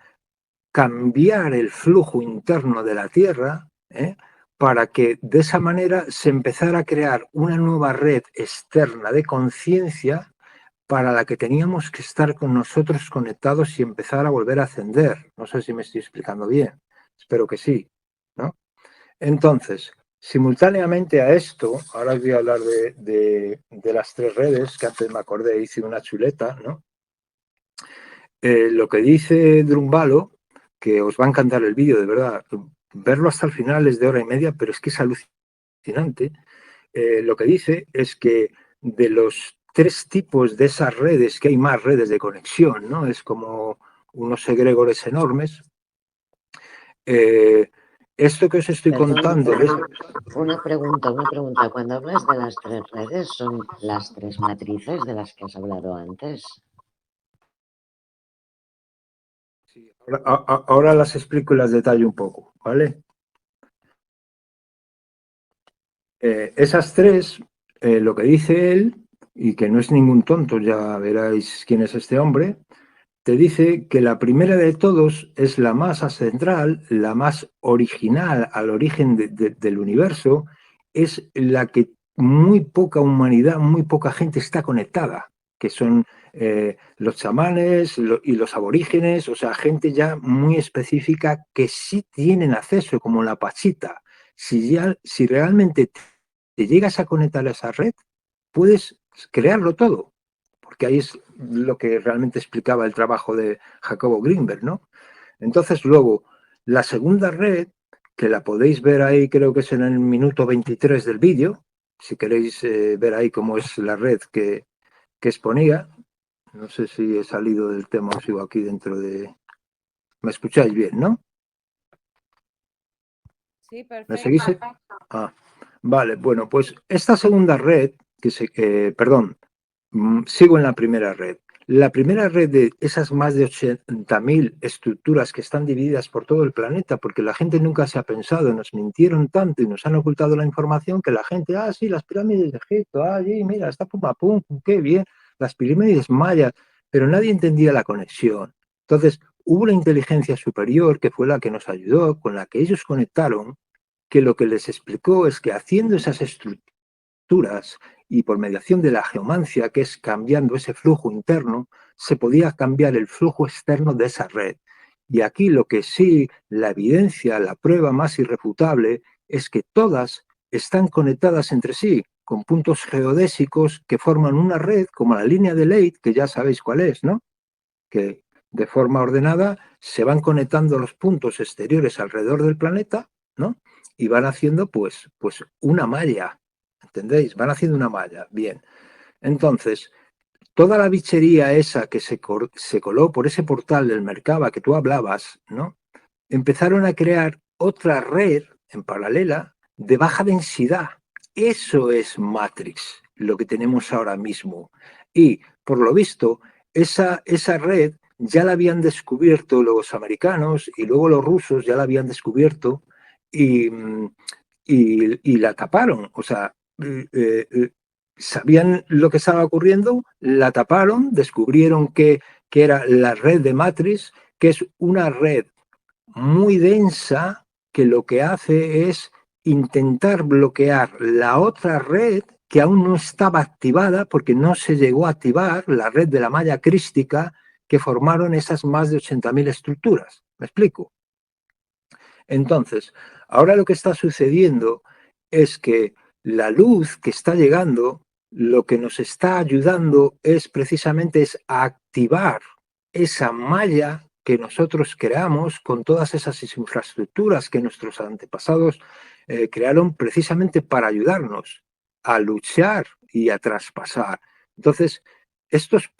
Speaker 1: cambiar el flujo interno de la Tierra, para que de esa manera se empezara a crear una nueva red externa de conciencia para la que teníamos que estar con nosotros conectados y empezar a volver a ascender. No sé si me estoy explicando bien, espero que sí, ¿no? Entonces, simultáneamente a esto, ahora os voy a hablar de las tres redes, que antes me acordé, hice una chuleta, ¿no? Lo que dice Drumbalo, que os va a encantar el vídeo, de verdad, verlo hasta el final es de 1h30, pero es que es alucinante. Lo que dice es que de los 3 tipos de esas redes, que hay más redes de conexión, ¿no? Es como unos egregores enormes. Esto que os estoy contando...
Speaker 5: Una pregunta. Cuando hablas de las 3 redes, ¿son las 3 matrices de las que has hablado antes?
Speaker 1: Sí, ahora las explico y las detallo un poco, ¿vale? Esas 3, lo que dice él, y que no es ningún tonto, ya veréis quién es este hombre, te dice que la primera de todos es la más central, la más original al origen del universo, es la que muy poca humanidad, muy poca gente está conectada, que son los chamanes y los aborígenes, o sea, gente ya muy específica que sí tienen acceso, como la Pachita. Si realmente te llegas a conectar a esa red, puedes crearlo todo, porque ahí es lo que realmente explicaba el trabajo de Jacobo Greenberg, ¿no? Entonces, luego, la segunda red, que la podéis ver ahí, creo que es en el minuto 23 del vídeo, si queréis ver ahí cómo es la red que exponía. No sé si he salido del tema o sigo aquí dentro de... ¿Me escucháis bien, no?
Speaker 2: Sí,
Speaker 1: ¿Me
Speaker 2: perfecto.
Speaker 1: seguís? Ah, vale, bueno, pues esta segunda red, sigo en la primera red. La primera red de esas más de 80.000 estructuras que están divididas por todo el planeta, porque la gente nunca se ha pensado, nos mintieron tanto y nos han ocultado la información que la gente, sí, las pirámides de Egipto, sí, mira, está Pum, qué bien, las pirámides mayas, pero nadie entendía la conexión. Entonces, hubo una inteligencia superior que fue la que nos ayudó, con la que ellos conectaron, que lo que les explicó es que haciendo esas estructuras y por mediación de la geomancia, que es cambiando ese flujo interno, se podía cambiar el flujo externo de esa red. Y aquí lo que sí, la evidencia, la prueba más irrefutable es que todas están conectadas entre sí con puntos geodésicos que forman una red como la línea de Leydt, que ya sabéis cuál es, ¿no? Que de forma ordenada se van conectando los puntos exteriores alrededor del planeta, ¿no? Y van haciendo pues una malla, ¿entendéis? Van haciendo una malla, bien. Entonces, toda la bichería esa que se coló por ese portal del Merkaba que tú hablabas, ¿no? Empezaron a crear otra red en paralela de baja densidad. Eso es Matrix, lo que tenemos ahora mismo. Y, por lo visto, esa red ya la habían descubierto los americanos y luego los rusos ya la habían descubierto y, y la taparon. O sea, sabían lo que estaba ocurriendo, la taparon, descubrieron que era la red de Matrix, que es una red muy densa que lo que hace es intentar bloquear la otra red que aún no estaba activada porque no se llegó a activar la red de la malla crística que formaron esas más de 80.000 estructuras. ¿Me explico? Entonces, ahora lo que está sucediendo es que la luz que está llegando, lo que nos está ayudando es precisamente a activar esa malla que nosotros creamos con todas esas infraestructuras que nuestros antepasados crearon precisamente para ayudarnos a luchar y a traspasar. Entonces, estos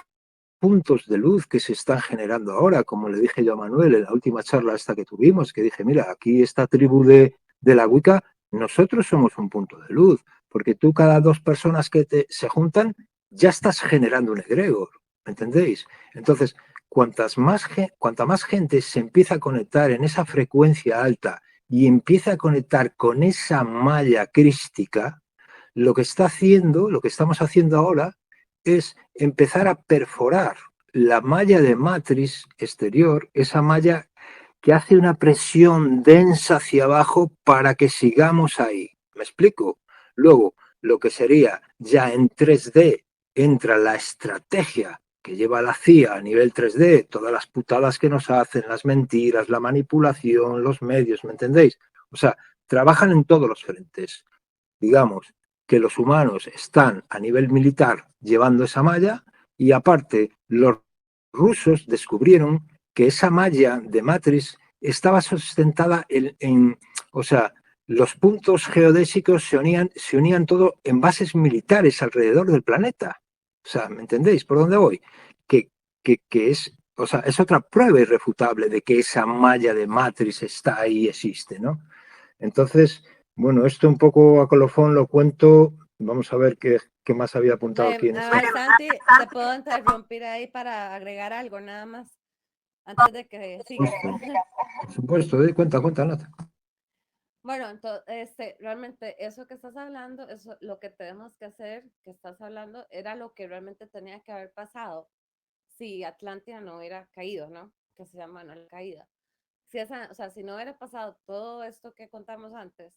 Speaker 1: puntos de luz que se están generando ahora, como le dije yo a Manuel en la última charla esta que tuvimos, que dije, mira, aquí esta tribu de la Wicca, nosotros somos un punto de luz, porque tú cada dos personas que se juntan, ya estás generando un egregor, ¿me entendéis? Entonces, cuanta más gente se empieza a conectar en esa frecuencia alta y empieza a conectar con esa malla crística, lo que está haciendo, lo que estamos haciendo ahora, es empezar a perforar la malla de matriz exterior, esa malla que hace una presión densa hacia abajo para que sigamos ahí. ¿Me explico? Luego, lo que sería ya en 3D, entra la estrategia que lleva la CIA a nivel 3D, todas las putadas que nos hacen, las mentiras, la manipulación, los medios, ¿me entendéis? O sea, trabajan en todos los frentes. Digamos que los humanos están a nivel militar llevando esa malla y aparte los rusos descubrieron que esa malla de matriz estaba sustentada o sea, los puntos geodésicos se unían todo en bases militares alrededor del planeta. O sea, ¿me entendéis por dónde voy? Que es, o sea, es otra prueba irrefutable de que esa malla de matriz está ahí y existe, ¿no? Entonces, bueno, esto un poco a colofón lo cuento. Vamos a ver qué más había apuntado aquí en
Speaker 2: A
Speaker 1: esta.
Speaker 2: ver, Santi, te puedo interrumpir ahí para agregar algo, nada más, antes de que sigas.
Speaker 1: Por supuesto, cuenta, Nata.
Speaker 2: Bueno, entonces, realmente eso que estás hablando, eso, lo que tenemos que hacer, que estás hablando, era lo que realmente tenía que haber pasado si Atlántida no hubiera caído, ¿no? Que se llama, ¿no?, la caída. Si esa, o sea, si no hubiera pasado todo esto que contamos antes,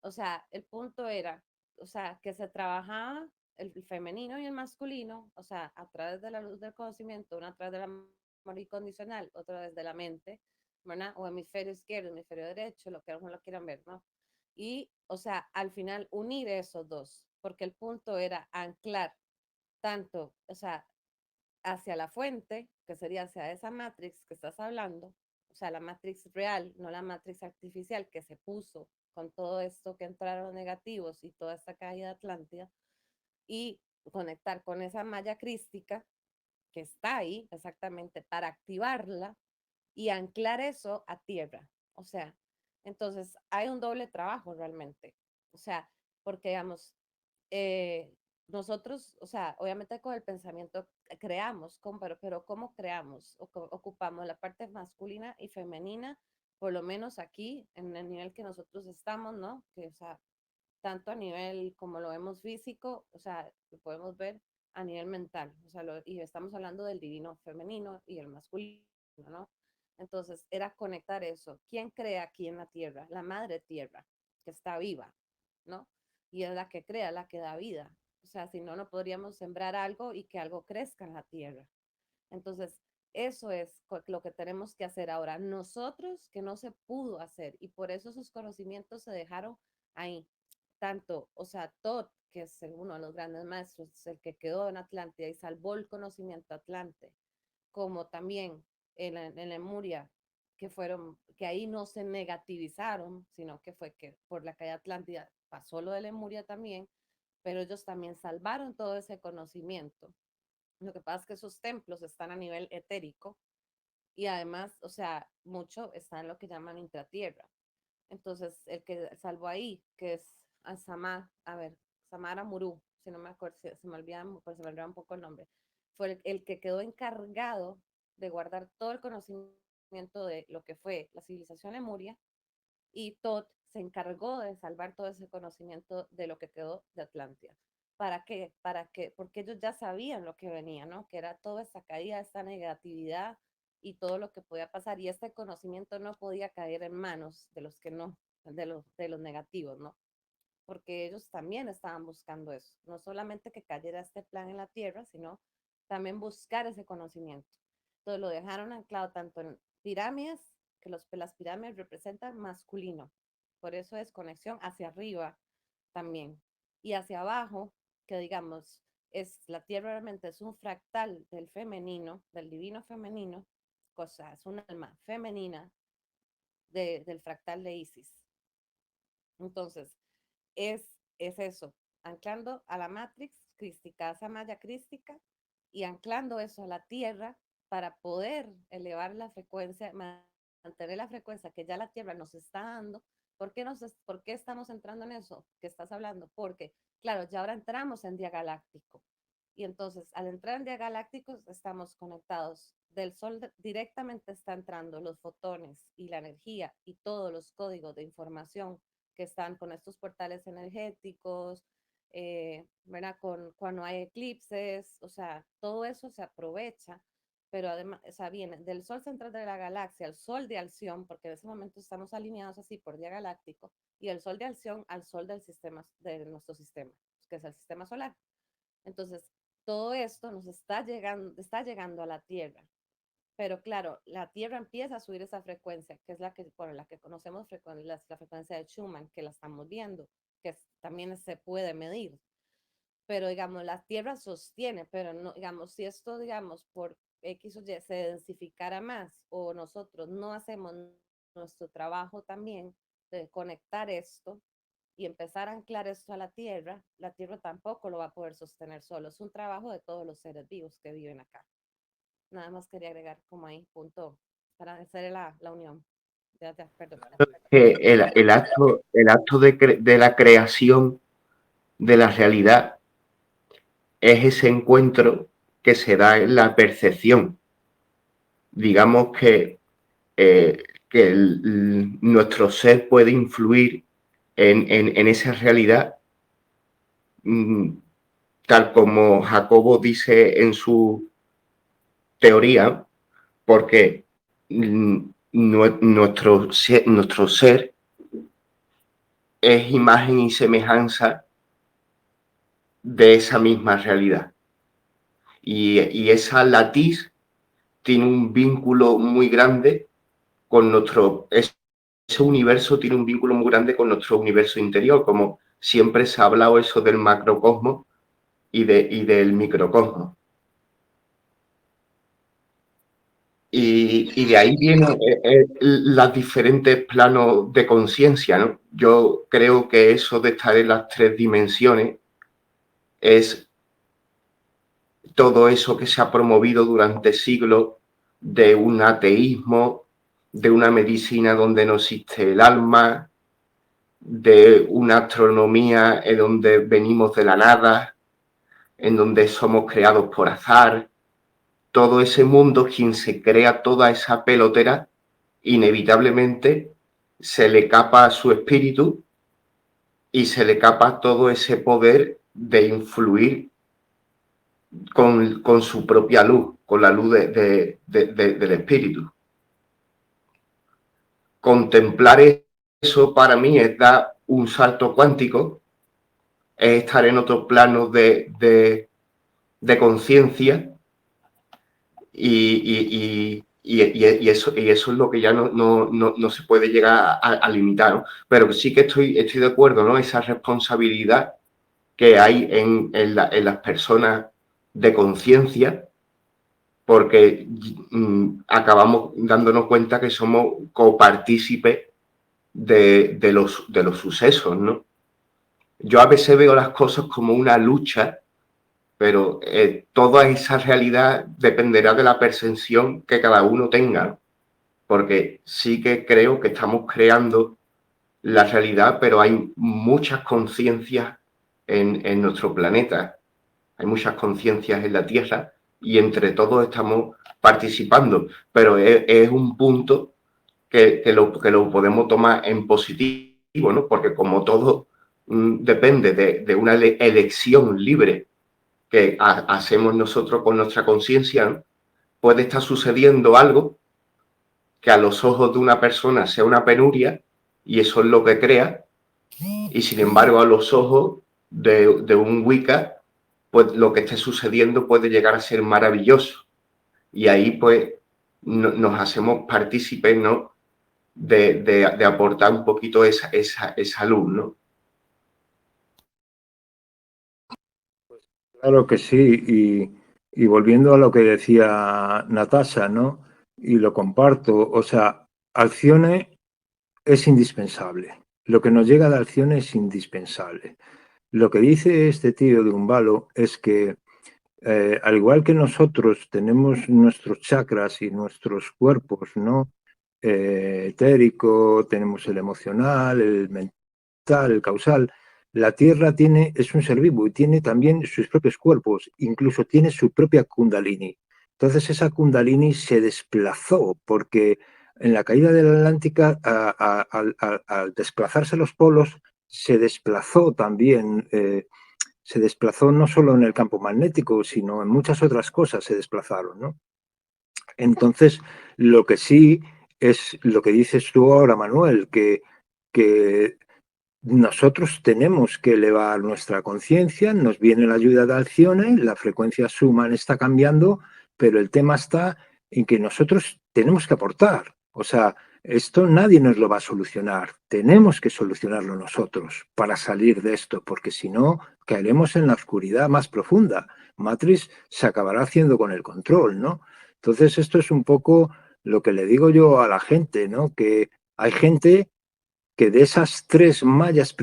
Speaker 2: o sea, el punto era, o sea, que se trabajaba el femenino y el masculino, o sea, a través de la luz del conocimiento, una a través del amor incondicional, otra desde la mente, ¿verdad? O hemisferio izquierdo, hemisferio derecho, lo que no lo quieran ver, ¿no? Y, o sea, al final unir esos dos, porque el punto era anclar tanto, o sea, hacia la fuente, que sería hacia esa matrix que estás hablando, o sea, la matrix real, no la matrix artificial que se puso con todo esto que entraron negativos y toda esta caída de Atlántida, y conectar con esa malla crística que está ahí exactamente para activarla y anclar eso a tierra. O sea, entonces hay un doble trabajo realmente. O sea, porque digamos, eh, nosotros, o sea, obviamente con el pensamiento creamos, pero ¿cómo creamos? Ocupamos la parte masculina y femenina, por lo menos aquí, en el nivel que nosotros estamos, ¿no? Que, o sea, tanto a nivel como lo vemos físico, o sea, lo podemos ver a nivel mental, o sea, y estamos hablando del divino femenino y el masculino, ¿no? Entonces, era conectar eso. ¿Quién crea aquí en la tierra? La madre tierra, que está viva, ¿no? Y es la que crea, la que da vida. O sea, si no, no podríamos sembrar algo y que algo crezca en la tierra. Entonces, eso es lo que tenemos que hacer ahora. Nosotros que no se pudo hacer y por eso esos conocimientos se dejaron ahí. Tanto, o sea, Todd, que es uno de los grandes maestros, el que quedó en Atlántida y salvó el conocimiento atlante, como también en Lemuria, que ahí no se negativizaron, sino que fue que por la calle Atlántida pasó lo de Lemuria también, pero ellos también salvaron todo ese conocimiento. Lo que pasa es que esos templos están a nivel etérico y además, o sea, mucho está en lo que llaman intratierra. Entonces, el que salvó ahí, que es Samara Murú, si no me acuerdo, se me olvida, pues se me olvida un poco el nombre, fue el que quedó encargado de guardar todo el conocimiento de lo que fue la civilización lemuria, y Todd se encargó de salvar todo ese conocimiento de lo que quedó de Atlántida. ¿Para qué? Porque ellos ya sabían lo que venía, ¿no? Que era toda esta caída, esta negatividad y todo lo que podía pasar. Y este conocimiento no podía caer en manos de los que no, de los negativos, ¿no? Porque ellos también estaban buscando eso. No solamente que cayera este plan en la tierra, sino también buscar ese conocimiento. Entonces lo dejaron anclado tanto en pirámides, que las pirámides representan masculino. Por eso es conexión hacia arriba también. Y hacia abajo, que digamos, la tierra realmente es un fractal del femenino, del divino femenino, cosa, es un alma femenina del fractal de Isis. Entonces, es eso, anclando a la matrix crística, esa malla crística, y anclando eso a la tierra para poder elevar la frecuencia, mantener la frecuencia que ya la tierra nos está dando. ¿Por qué estamos entrando en eso que estás hablando? Porque, claro, ya ahora entramos en diagaláctico. Y entonces, al entrar en diagalácticos, estamos conectados. Del Sol directamente está entrando los fotones y la energía y todos los códigos de información que están con estos portales energéticos, ¿verdad? Cuando hay eclipses, o sea, todo eso se aprovecha, pero además, o sea, viene del Sol central de la galaxia al Sol de Alción, porque en ese momento estamos alineados así por día galáctico, y el Sol de Alción al Sol del sistema, de nuestro sistema, que es el sistema solar. Entonces, todo esto nos está llegando a la Tierra. Pero claro, la Tierra empieza a subir esa frecuencia, que es la que, por la que conocemos la frecuencia de Schumann, que la estamos viendo, que también se puede medir. Pero digamos, la Tierra sostiene, pero no, digamos, si esto, digamos, por X o Y se densificara más, o nosotros no hacemos nuestro trabajo también de conectar esto y empezar a anclar esto a la Tierra tampoco lo va a poder sostener solo. Es un trabajo de todos los seres vivos que viven acá. Nada más quería agregar como ahí, punto, para hacer la unión. Perdón.
Speaker 3: Que el acto de la creación de la realidad es ese encuentro que se da en la percepción. Digamos que nuestro ser puede influir en esa realidad, tal como Jacobo dice en su teoría, porque nuestro ser es imagen y semejanza de esa misma realidad. Y esa latiz tiene un vínculo muy grande con ese universo tiene un vínculo muy grande con nuestro universo interior, como siempre se ha hablado eso del macrocosmos y del microcosmos. Y de ahí vienen los diferentes planos de conciencia, ¿no? Yo creo que eso de estar en las 3 dimensiones es todo eso que se ha promovido durante siglos de un ateísmo, de una medicina donde no existe el alma, de una astronomía en donde venimos de la nada, en donde somos creados por azar. Todo ese mundo, quien se crea toda esa pelotera, inevitablemente se le capa a su espíritu y se le capa todo ese poder de influir con su propia luz, con la luz del espíritu. Contemplar eso para mí es dar un salto cuántico, es estar en otro plano de conciencia Y eso es lo que ya no se puede llegar a limitar, ¿no? Pero sí que estoy de acuerdo, ¿no? Esa responsabilidad que hay en las personas de conciencia, porque acabamos dándonos cuenta que somos copartícipes de los sucesos, ¿no? Yo a veces veo las cosas como una lucha, pero toda esa realidad dependerá de la percepción que cada uno tenga, porque sí que creo que estamos creando la realidad, pero hay muchas conciencias en nuestro planeta, hay muchas conciencias en la Tierra y entre todos estamos participando, pero es un punto que lo podemos tomar en positivo, ¿no? Porque como todo depende de una elección libre que hacemos nosotros con nuestra conciencia, ¿no? Puede estar sucediendo algo que a los ojos de una persona sea una penuria y eso es lo que crea, y sin embargo a los ojos de un Wicca, pues lo que esté sucediendo puede llegar a ser maravilloso. Y ahí pues nos hacemos partícipes, ¿no? De aportar un poquito esa luz, ¿no?
Speaker 1: Claro que sí, y volviendo a lo que decía Natasha, ¿no? Y lo comparto, o sea, Alcione es indispensable. Lo que nos llega de Alcione es indispensable. Lo que dice este tío de Umbalo es que, al igual que nosotros tenemos nuestros chakras y nuestros cuerpos, ¿no? Etérico, tenemos el emocional, el mental, el causal. La Tierra es un ser vivo y tiene también sus propios cuerpos, incluso tiene su propia Kundalini. Entonces esa Kundalini se desplazó porque en la caída de la Atlántica, al desplazarse los polos, se desplazó también, se desplazó no solo en el campo magnético, sino en muchas otras cosas se desplazaron, ¿no? Entonces, lo que sí es lo que dices tú ahora, Manuel, que nosotros tenemos que elevar nuestra conciencia, nos viene la ayuda de Alcione, la frecuencia Schumann está cambiando, pero el tema está en que nosotros tenemos que aportar. O sea, esto nadie nos lo va a solucionar. Tenemos que solucionarlo nosotros para salir de esto, porque si no, caeremos en la oscuridad más profunda. Matrix se acabará haciendo con el control, ¿no? Entonces, esto es un poco lo que le digo yo a la gente, ¿no? Que hay gente que de esas tres mallas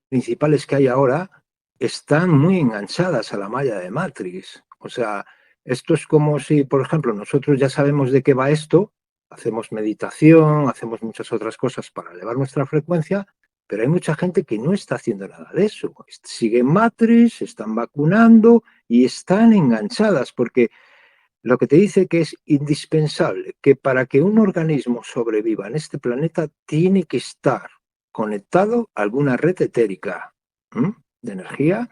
Speaker 1: principales que hay ahora están muy enganchadas a la malla de Matrix. O sea, esto es como si, por ejemplo, nosotros ya sabemos de qué va esto, hacemos meditación, hacemos muchas otras cosas para elevar nuestra frecuencia, pero hay mucha gente que no está haciendo nada de eso. Siguen Matrix, se están vacunando y están enganchadas porque lo que te dice que es indispensable, que para que un organismo sobreviva en este planeta tiene que estar conectado a alguna red etérica de energía,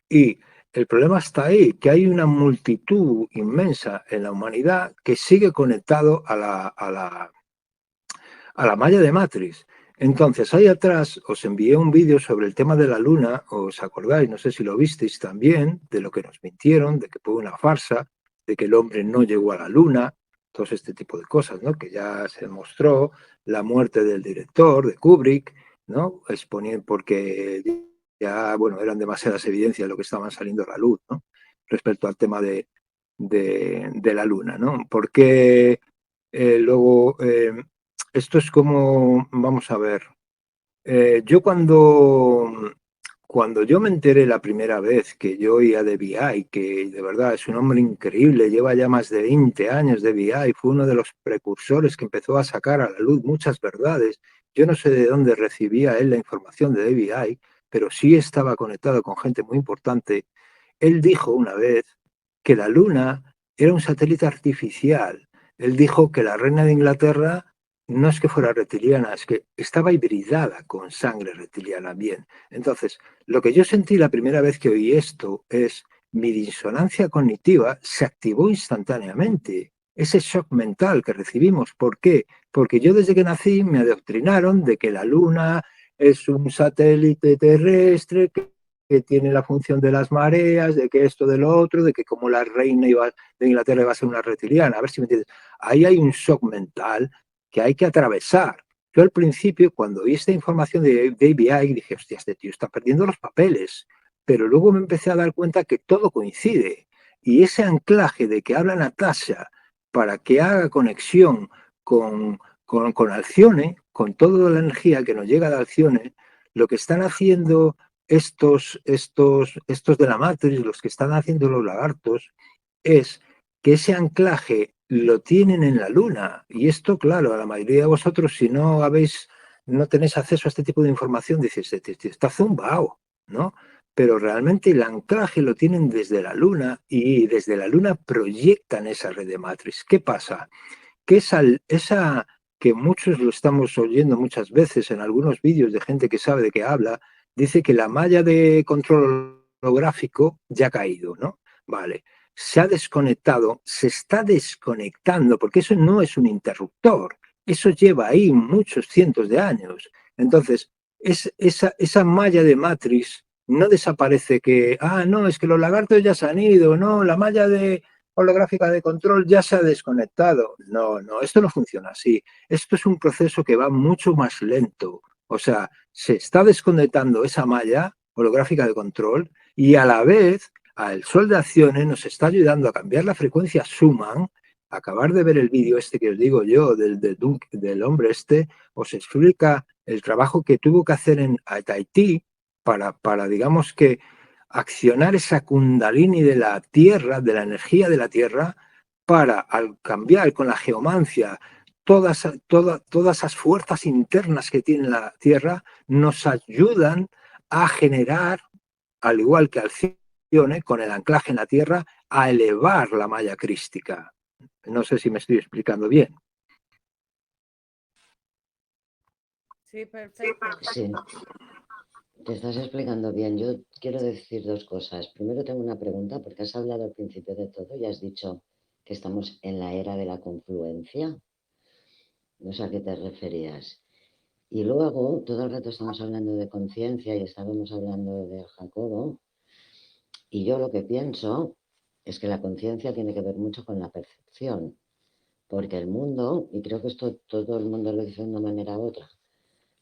Speaker 1: y el problema está ahí, que hay una multitud inmensa en la humanidad que sigue conectado a la malla de Matrix. Entonces, ahí atrás os envié un vídeo sobre el tema de la luna, os acordáis, no sé si lo visteis también, de lo que nos mintieron, de que fue una farsa, de que el hombre no llegó a la luna, todo este tipo de cosas, ¿no? Que ya se demostró, la muerte del director, de Kubrick, ¿no? Exponiendo, porque ya, bueno, eran demasiadas evidencias lo que estaban saliendo a la luz, ¿no? Respecto al tema de la luna, ¿no? Porque luego... esto es como, vamos a ver, yo cuando yo me enteré la primera vez que yo oía de BI, que de verdad es un hombre increíble, lleva ya más de 20 años de BI, fue uno de los precursores que empezó a sacar a la luz muchas verdades. Yo no sé de dónde recibía él la información de BI, pero sí estaba conectado con gente muy importante. Él dijo una vez que la Luna era un satélite artificial. Él dijo que la reina de Inglaterra no es que fuera reptiliana, es que estaba hibridada con sangre reptiliana. Bien, entonces, lo que yo sentí la primera vez que oí esto es mi disonancia cognitiva se activó instantáneamente. Ese shock mental que recibimos. ¿Por qué? Porque yo desde que nací me adoctrinaron de que la Luna es un satélite terrestre que que tiene la función de las mareas, de que esto, de lo otro, de que como la reina de Inglaterra iba a ser una reptiliana. A ver si me entiendes. Ahí hay un shock mental que hay que atravesar. Yo al principio, cuando vi esta información de David Icke, dije, hostia, este tío está perdiendo los papeles. Pero luego me empecé a dar cuenta que todo coincide. Y ese anclaje de que habla Natasha para que haga conexión con Alcione, con toda la energía que nos llega de Alcione, lo que están haciendo estos de la Matrix, los que están haciendo los lagartos, es que ese anclaje lo tienen en la luna. Y esto, claro, a la mayoría de vosotros, si no no tenéis acceso a este tipo de información, dices, está zumbao, ¿no? Pero realmente el anclaje lo tienen desde la luna y desde la luna proyectan esa red de Matrix. ¿Qué pasa? Que esa que muchos lo estamos oyendo muchas veces en algunos vídeos de gente que sabe de qué habla, dice que la malla de control holográfico ya ha caído, ¿no? Vale, se ha desconectado, se está desconectando, porque eso no es un interruptor, eso lleva ahí muchos cientos de años. Entonces, esa malla de Matrix no desaparece que, no, es que los lagartos ya se han ido, no, la malla holográfica de control ya se ha desconectado. No, esto no funciona así. Esto es un proceso que va mucho más lento. O sea, se está desconectando esa malla holográfica de control y a la vez el Sol de Acciones nos está ayudando a cambiar la frecuencia Schumann. Acabar de ver el vídeo este que os digo yo del hombre este, os explica el trabajo que tuvo que hacer en Tahití para digamos que accionar esa kundalini de la Tierra, de la energía de la Tierra, para al cambiar con la geomancia todas esas fuerzas internas que tiene la Tierra, nos ayudan a generar, al igual que Alcione, con el anclaje en la Tierra, a elevar la malla crística. No sé si me estoy explicando bien.
Speaker 2: Sí, perfecto.
Speaker 5: Sí, te estás explicando bien. Yo quiero decir dos cosas. Primero tengo una pregunta, porque has hablado al principio de todo y has dicho que estamos en la era de la confluencia. No sé a qué te referías. Y luego, todo el rato estamos hablando de conciencia y estábamos hablando de Jacobo. Y yo lo que pienso es que la conciencia tiene que ver mucho con la percepción. Porque el mundo, y creo que esto todo el mundo lo dice de una manera u otra,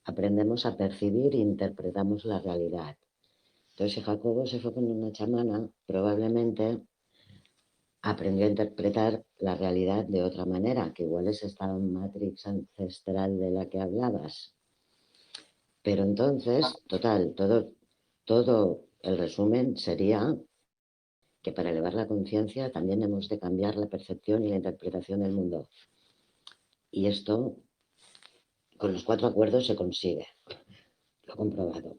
Speaker 5: aprendemos a percibir e interpretamos la realidad. Entonces, si Jacobo se fue con una chamana, probablemente aprendió a interpretar la realidad de otra manera, que igual es esta matrix ancestral de la que hablabas. Pero entonces, total, todo el resumen sería que para elevar la conciencia también hemos de cambiar la percepción y la interpretación del mundo. Y esto, con los 4 acuerdos, se consigue. Lo he comprobado.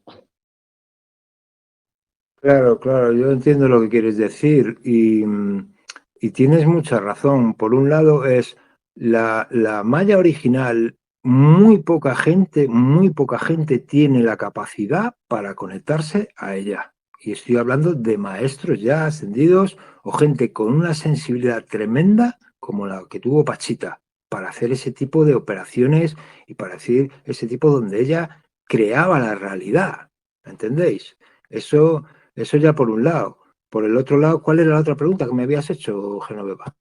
Speaker 1: Claro, yo entiendo lo que quieres decir y tienes mucha razón. Por un lado es la malla original, muy poca gente tiene la capacidad para conectarse a ella. Y estoy hablando de maestros ya ascendidos o gente con una sensibilidad tremenda como la que tuvo Pachita para hacer ese tipo de operaciones y para decir ese tipo donde ella creaba la realidad. ¿Entendéis? Eso ya por un lado. Por el otro lado, ¿cuál era la otra pregunta que me habías hecho, Genoveva?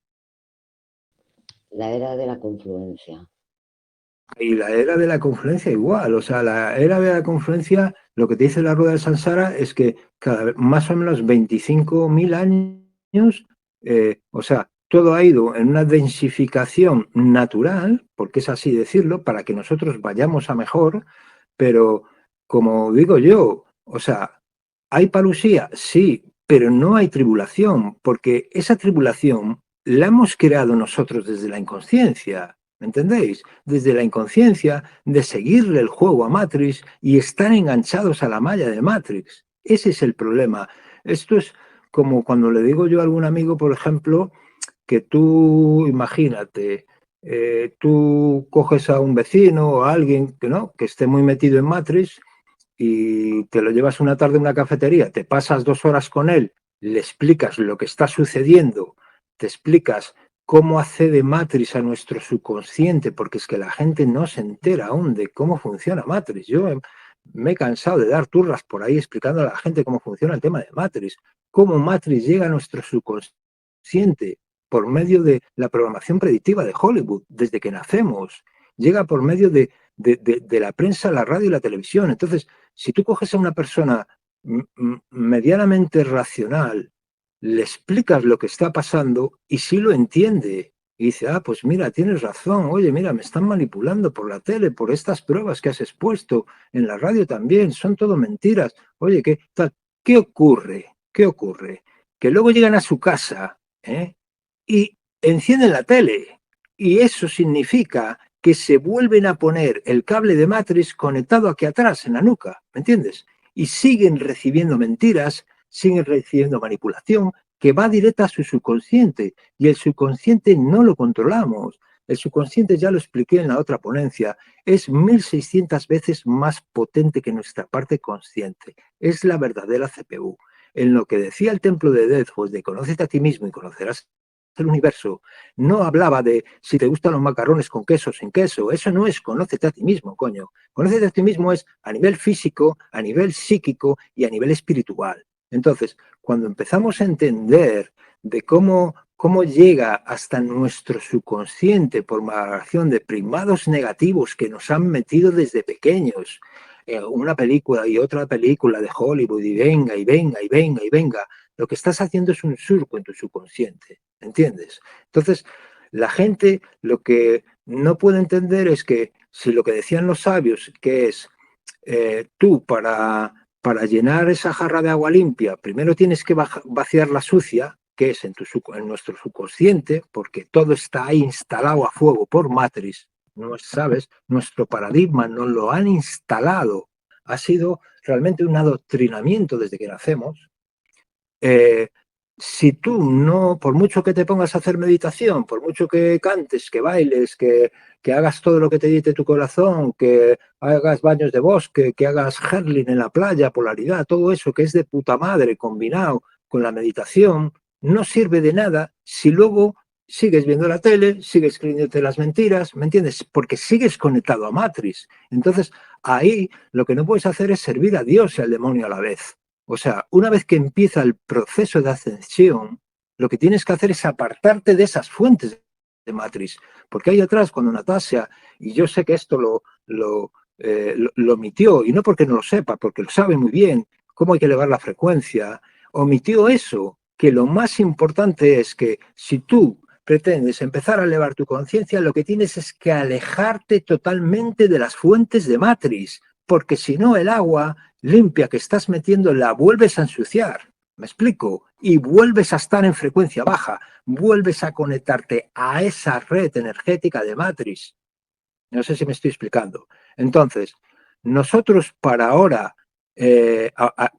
Speaker 5: La era de la confluencia.
Speaker 1: Y la era de la confluencia igual, o sea, la era de la confluencia, lo que te dice la rueda de Sansara es que más o menos 25.000 años, o sea, todo ha ido en una densificación natural, porque es así decirlo, para que nosotros vayamos a mejor, pero como digo yo, o sea, ¿hay parusía? Sí, pero no hay tribulación, porque esa tribulación la hemos creado nosotros desde la inconsciencia. ¿Me entendéis? Desde la inconsciencia de seguirle el juego a Matrix y estar enganchados a la malla de Matrix. Ese es el problema. Esto es como cuando le digo yo a algún amigo, por ejemplo, que tú, imagínate, tú coges a un vecino o a alguien que esté muy metido en Matrix y te lo llevas una tarde a una cafetería, te pasas 2 horas con él, le explicas lo que está sucediendo, te explicas cómo accede Matrix a nuestro subconsciente, porque es que la gente no se entera aún de cómo funciona Matrix. Yo me he cansado de dar turras por ahí explicando a la gente cómo funciona el tema de Matrix, cómo Matrix llega a nuestro subconsciente por medio de la programación predictiva de Hollywood, desde que nacemos, llega por medio de la prensa, la radio y la televisión. Entonces, si tú coges a una persona medianamente racional, le explicas lo que está pasando y sí lo entiende. Y dice, ah, pues mira, tienes razón, oye, mira, me están manipulando por la tele, por estas pruebas que has expuesto, en la radio también, son todo mentiras. Oye, ¿qué tal? ¿Qué ocurre? ¿Qué ocurre? Que luego llegan a su casa, y encienden la tele. Y eso significa que se vuelven a poner el cable de Matrix conectado aquí atrás, en la nuca, ¿me entiendes? Y siguen recibiendo mentiras, siguen recibiendo manipulación que va directa a su subconsciente. Y el subconsciente no lo controlamos. El subconsciente, ya lo expliqué en la otra ponencia, es 1600 veces más potente que nuestra parte consciente. Es la verdadera CPU. En lo que decía el templo de Delfos de conócete a ti mismo y conocerás el universo, no hablaba de si te gustan los macarrones con queso o sin queso. Eso no es conócete a ti mismo, coño. Conócete a ti mismo es a nivel físico, a nivel psíquico y a nivel espiritual. Entonces, cuando empezamos a entender de cómo llega hasta nuestro subconsciente por acción de primados negativos que nos han metido desde pequeños, una película y otra película de Hollywood, y venga, y venga, y venga, y venga, lo que estás haciendo es un surco en tu subconsciente, ¿entiendes? Entonces, la gente lo que no puede entender es que si lo que decían los sabios, que es tú para llenar esa jarra de agua limpia, primero tienes que vaciar la sucia, que es en nuestro subconsciente, porque todo está ahí instalado a fuego por Matrix, ¿no sabes? Nuestro paradigma nos lo han instalado. Ha sido realmente un adoctrinamiento desde que nacemos. Si tú no, por mucho que te pongas a hacer meditación, por mucho que cantes, que bailes, que hagas todo lo que te dicte tu corazón, que hagas baños de bosque, que hagas Herling en la playa, polaridad, todo eso que es de puta madre combinado con la meditación, no sirve de nada si luego sigues viendo la tele, sigues creyéndote las mentiras, ¿me entiendes? Porque sigues conectado a Matrix. Entonces, ahí lo que no puedes hacer es servir a Dios y al demonio a la vez. O sea, una vez que empieza el proceso de ascensión, lo que tienes que hacer es apartarte de esas fuentes de Matrix. Porque ahí atrás, cuando Natasha, y yo sé que esto lo omitió, y no porque no lo sepa, porque lo sabe muy bien, cómo hay que elevar la frecuencia, omitió eso, que lo más importante es que si tú pretendes empezar a elevar tu conciencia, lo que tienes es que alejarte totalmente de las fuentes de Matrix, porque si no el agua limpia que estás metiendo la vuelves a ensuciar, ¿me explico? Y vuelves a estar en frecuencia baja, vuelves a conectarte a esa red energética de Matrix. No sé si me estoy explicando. Entonces, nosotros para ahora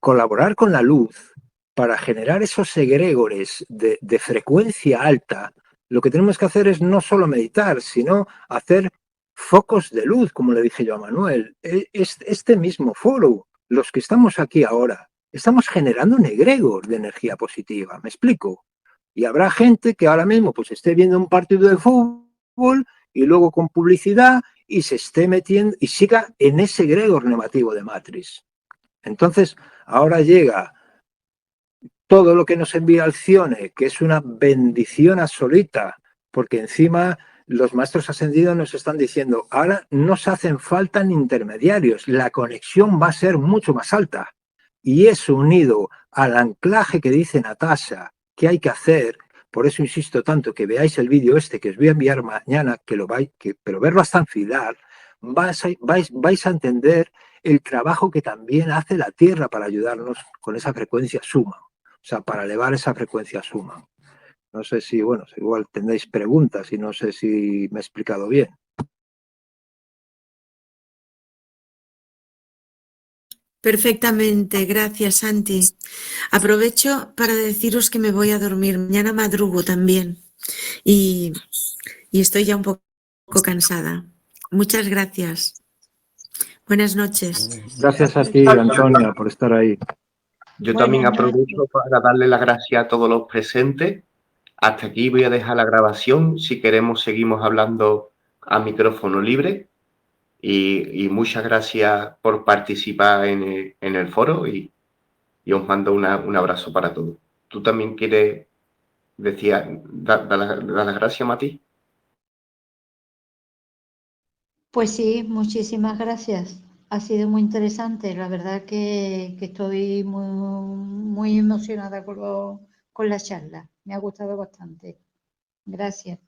Speaker 1: colaborar con la luz, para generar esos egregores de frecuencia alta, lo que tenemos que hacer es no solo meditar, sino hacer focos de luz, como le dije yo a Manuel. Este mismo foro, los que estamos aquí ahora, estamos generando un egregor de energía positiva, ¿me explico? Y habrá gente que ahora mismo pues esté viendo un partido de fútbol y luego con publicidad y se esté metiendo y siga en ese egregor negativo de Matrix. Entonces, ahora llega todo lo que nos envía Alcione, que es una bendición absoluta, porque encima los maestros ascendidos nos están diciendo, ahora no se hacen falta ni intermediarios, la conexión va a ser mucho más alta. Y eso unido al anclaje que dice Natasha que hay que hacer, por eso insisto tanto que veáis el vídeo este que os voy a enviar mañana, pero verlo hasta enfilar, vais a entender el trabajo que también hace la Tierra para ayudarnos con esa frecuencia suma. O sea, para elevar esa frecuencia suma. No sé si, bueno, igual tendréis preguntas y no sé si me he explicado bien.
Speaker 6: Perfectamente, gracias, Santi. Aprovecho para deciros que me voy a dormir. Mañana madrugo también y estoy ya un poco cansada. Muchas gracias. Buenas noches.
Speaker 1: Gracias a ti, Antonia, por estar ahí.
Speaker 3: Yo también aprovecho para darle las gracias a todos los presentes. Hasta aquí voy a dejar la grabación. Si queremos, seguimos hablando a micrófono libre. Y muchas gracias por participar en el foro y os mando un abrazo para todos. ¿Tú también quieres dar las gracias, Mati?
Speaker 7: Pues sí, muchísimas gracias. Ha sido muy interesante. La verdad que estoy muy emocionada con la charla. Me ha gustado bastante. Gracias.